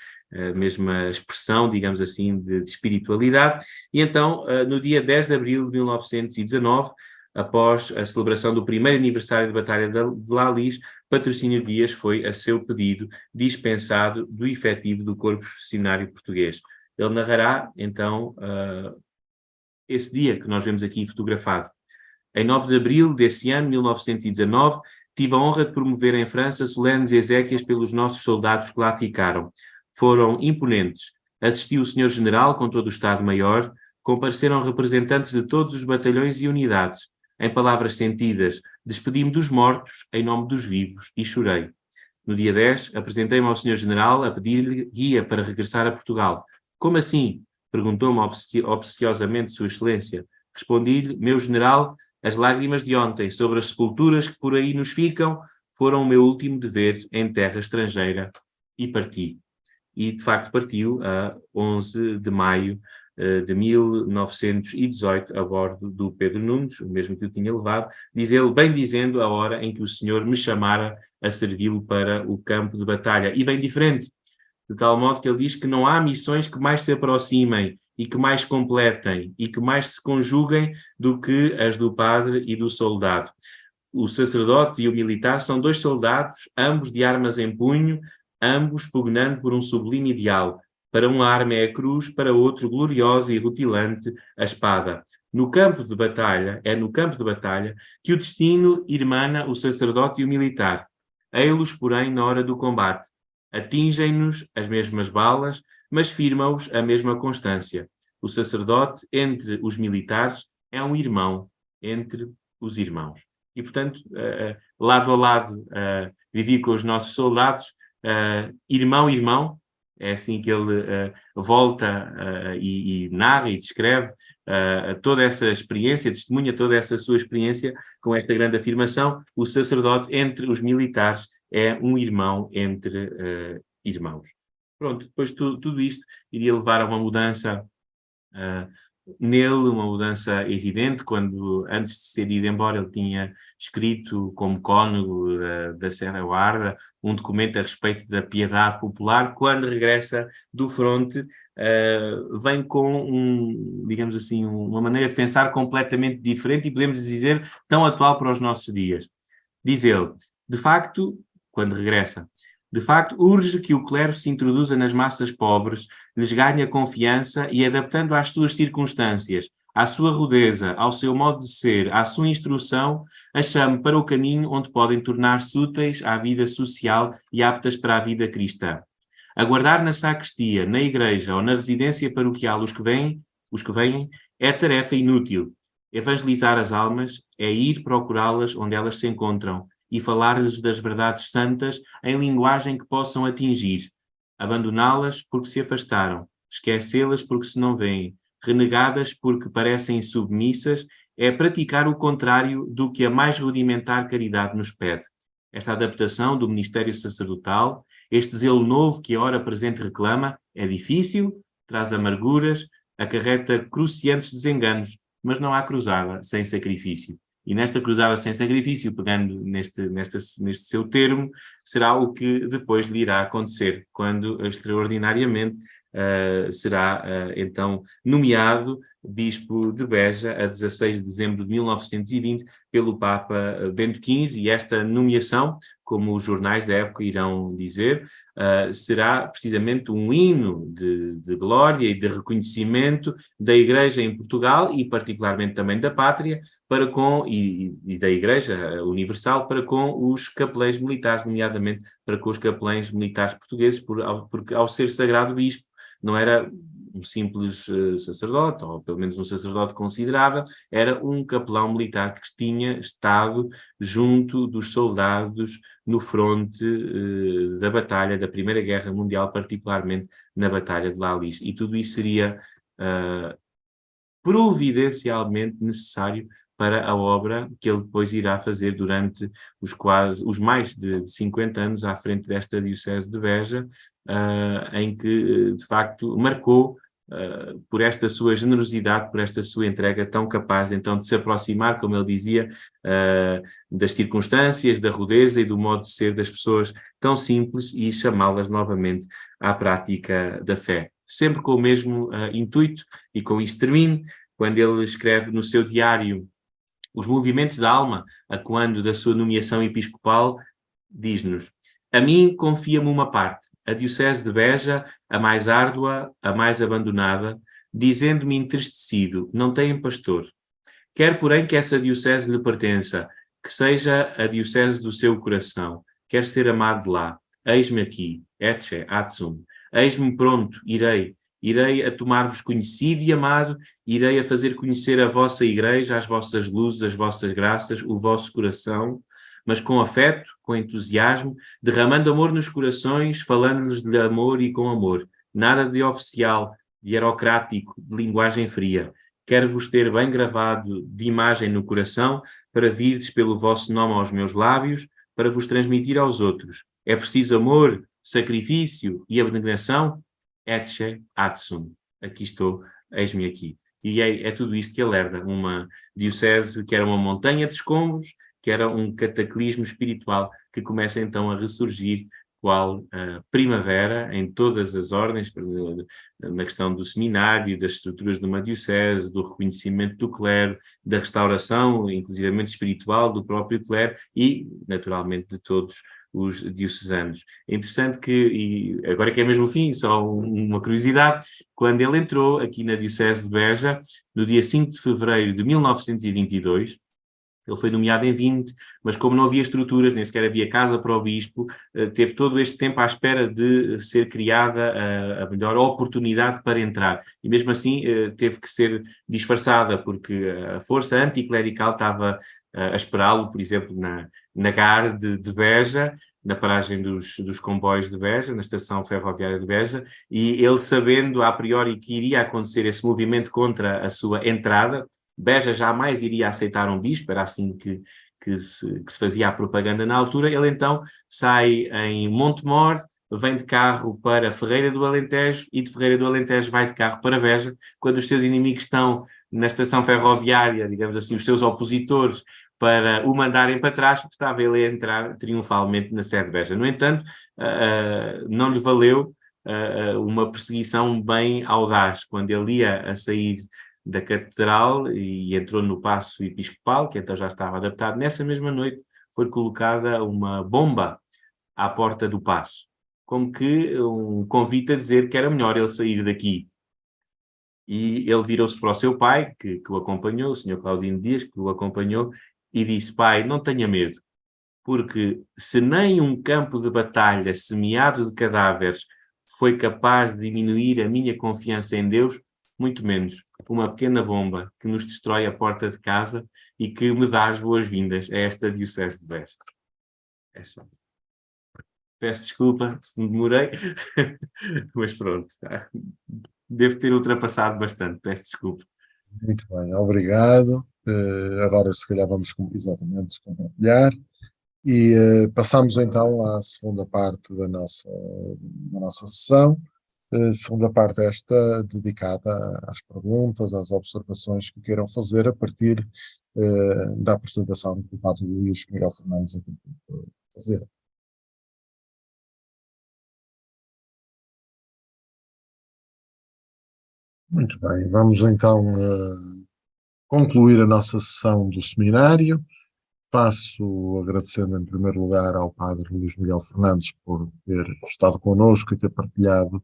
mesma expressão, digamos assim, de espiritualidade. E então, no dia 10 de abril de 1919, após a celebração do primeiro aniversário de Batalha de Lalis, Patrocínio Dias foi, a seu pedido, dispensado do efetivo do Corpo Expedicionário Português. Ele narrará, então, esse dia que nós vemos aqui fotografado. Em 9 de abril desse ano, 1919, tive a honra de promover em França solenes exéquias pelos nossos soldados que lá ficaram. Foram imponentes. Assistiu o Sr. General com todo o Estado-Maior, compareceram representantes de todos os batalhões e unidades. Em palavras sentidas, despedi-me dos mortos em nome dos vivos e chorei. No dia 10, apresentei-me ao Sr. General a pedir-lhe guia para regressar a Portugal. Como assim? Perguntou-me obsequiosamente Sua Excelência. Respondi-lhe, meu general, as lágrimas de ontem sobre as sepulturas que por aí nos ficam foram o meu último dever em terra estrangeira e parti. E, de facto, partiu a 11 de maio de 1918 a bordo do Pedro Nunes, o mesmo que o tinha levado, diz ele, bem dizendo a hora em que o senhor me chamara a servi-lo para o campo de batalha. E vem diferente, de tal modo que ele diz que não há missões que mais se aproximem e que mais completem e que mais se conjuguem do que as do padre e do soldado. O sacerdote e o militar são dois soldados, ambos de armas em punho, ambos pugnando por um sublime ideal. Para uma arma é a cruz, para outro, gloriosa e rutilante, a espada. No campo de batalha, é no campo de batalha que o destino irmana o sacerdote e o militar. Ei-los, porém, na hora do combate. Atingem-nos as mesmas balas, mas firma-os a mesma constância. O sacerdote, entre os militares, é um irmão entre os irmãos. E, portanto, lado a lado, vivi com os nossos soldados, irmão, irmão, é assim que ele volta e narra e descreve toda essa experiência, testemunha toda essa sua experiência com esta grande afirmação, o sacerdote entre os militares é um irmão entre irmãos. Pronto, depois tudo isto iria levar a uma mudança nele, uma mudança evidente, quando antes de ser ido embora ele tinha escrito como cônego da Serra Guarda um documento a respeito da piedade popular. Quando regressa do fronte vem com digamos assim, uma maneira de pensar completamente diferente e podemos dizer tão atual para os nossos dias. Diz ele, de facto, quando regressa, de facto, urge que o clero se introduza nas massas pobres, lhes ganhe a confiança e, adaptando às suas circunstâncias, à sua rudeza, ao seu modo de ser, à sua instrução, a chame para o caminho onde podem tornar-se úteis à vida social e aptas para a vida cristã. Aguardar na sacristia, na igreja ou na residência paroquial os que vêm, é tarefa inútil. Evangelizar as almas é ir procurá-las onde elas se encontram e falar-lhes das verdades santas em linguagem que possam atingir. Abandoná-las porque se afastaram, esquecê-las porque se não veem, renegadas porque parecem submissas, é praticar o contrário do que a mais rudimentar caridade nos pede. Esta adaptação do ministério sacerdotal, este zelo novo que a hora presente reclama, é difícil, traz amarguras, acarreta cruciantes desenganos, mas não há cruzada sem sacrifício. E nesta cruzada sem sacrifício, pegando neste seu termo, será o que depois lhe irá acontecer, quando extraordinariamente será então nomeado bispo de Beja a 16 de dezembro de 1920 pelo Papa Bento XV, e esta nomeação, como os jornais da época irão dizer, será precisamente um hino de glória e de reconhecimento da Igreja em Portugal e particularmente também da pátria para e da Igreja Universal para com os capelães militares, nomeadamente para com os capelães militares portugueses, porque ao ser sagrado bispo não era um simples sacerdote, ou pelo menos um sacerdote considerável, era um capelão militar que tinha estado junto dos soldados no fronte da batalha da Primeira Guerra Mundial, particularmente na Batalha de La Lys. E tudo isso seria providencialmente necessário para a obra que ele depois irá fazer durante os mais de 50 anos à frente desta Diocese de Beja, em que, de facto, marcou por esta sua generosidade, por esta sua entrega tão capaz, então, de se aproximar, como ele dizia, das circunstâncias, da rudeza e do modo de ser das pessoas tão simples e chamá-las novamente à prática da fé. Sempre com o mesmo intuito, e com isso termino, quando ele escreve no seu diário os movimentos da alma, a quando da sua nomeação episcopal, diz-nos: a mim confia-me uma parte, a Diocese de Beja, a mais árdua, a mais abandonada, dizendo-me entristecido, não tem pastor. Quer, porém, que essa Diocese lhe pertença, que seja a Diocese do seu coração, quer ser amado de lá. Eis-me aqui, etche, atsum. Eis-me pronto, irei a tomar-vos conhecido e amado, irei a fazer conhecer a vossa igreja, as vossas luzes, as vossas graças, o vosso coração, mas com afeto, com entusiasmo, derramando amor nos corações, falando-lhes de amor e com amor. Nada de oficial, de hierocrático, de linguagem fria. Quero-vos ter bem gravado de imagem no coração, para virdes pelo vosso nome aos meus lábios, para vos transmitir aos outros. É preciso amor, sacrifício e abnegação? Etche atsum. Aqui estou, eis-me aqui. E é tudo isto que ele herda. Uma diocese que era uma montanha de escombros, que era um cataclismo espiritual que começa então a ressurgir qual primavera em todas as ordens, na questão do seminário, das estruturas de uma diocese, do reconhecimento do clero, da restauração, inclusivamente espiritual, do próprio clero e, naturalmente, de todos os diocesanos. É interessante que, e agora que é mesmo o fim, só uma curiosidade, quando ele entrou aqui na Diocese de Beja, no dia 5 de fevereiro de 1922, ele foi nomeado em 20, mas como não havia estruturas, nem sequer havia casa para o bispo, teve todo este tempo à espera de ser criada a melhor oportunidade para entrar. E mesmo assim teve que ser disfarçada, porque a força anticlerical estava a esperá-lo, por exemplo, na GAR de Beja, na paragem dos comboios de Beja, na estação ferroviária de Beja, e ele, sabendo a priori que iria acontecer esse movimento contra a sua entrada, Beja jamais iria aceitar um bispo, era assim que se fazia a propaganda na altura. Ele então sai em Montemor, vem de carro para Ferreira do Alentejo e de Ferreira do Alentejo vai de carro para Beja. Quando os seus inimigos estão na estação ferroviária, digamos assim, os seus opositores, para o mandarem para trás, estava ele a entrar triunfalmente na sede de Beja. No entanto, não lhe valeu uma perseguição bem audaz. Quando ele ia a sair da catedral e entrou no paço episcopal, que então já estava adaptado, nessa mesma noite foi colocada uma bomba à porta do paço, como que um convite a dizer que era melhor ele sair daqui. E ele virou-se para o seu pai, que o acompanhou, o Sr. Claudino Dias, que o acompanhou, e disse: pai, não tenha medo, porque se nem um campo de batalha semeado de cadáveres foi capaz de diminuir a minha confiança em Deus, muito menos uma pequena bomba que nos destrói a porta de casa e que me dá as boas-vindas a esta Diocese de Beja. É só. Peço desculpa se me demorei, mas pronto, devo ter ultrapassado bastante, peço desculpa. Muito bem, obrigado. Agora, se calhar, vamos exatamente compartilhar. E passamos então à segunda parte da nossa sessão. Segunda parte esta dedicada às perguntas, às observações que queiram fazer a partir da apresentação que o Padre Luís Miguel Fernandes aqui fazer. Muito bem, vamos então concluir a nossa sessão do seminário. Passo agradecendo em primeiro lugar ao Padre Luís Miguel Fernandes por ter estado connosco e ter partilhado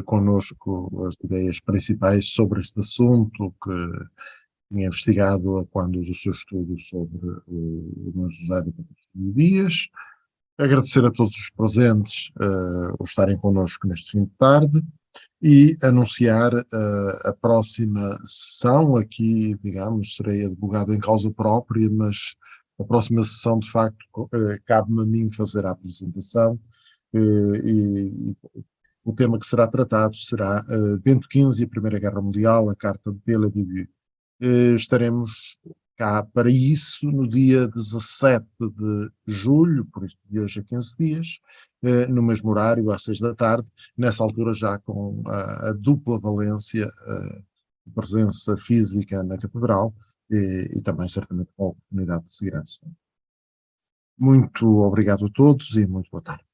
connosco as ideias principais sobre este assunto que tinha investigado a quando do seu estudo sobre o Dom José de Patrocínio Dias. Agradecer a todos os presentes por estarem connosco neste fim de tarde e anunciar a próxima sessão. Aqui, digamos, serei advogado em causa própria, mas a próxima sessão, de facto, cabe-me a mim fazer a apresentação, e o tema que será tratado será Bento XV e a Primeira Guerra Mundial, a Carta de Début. Estaremos cá para isso no dia 17 de julho, por isso de hoje a 15 dias, no mesmo horário, às 6 da tarde, nessa altura já com a dupla valência, de presença física na Catedral e também certamente com a oportunidade de segurança. Muito obrigado a todos e muito boa tarde.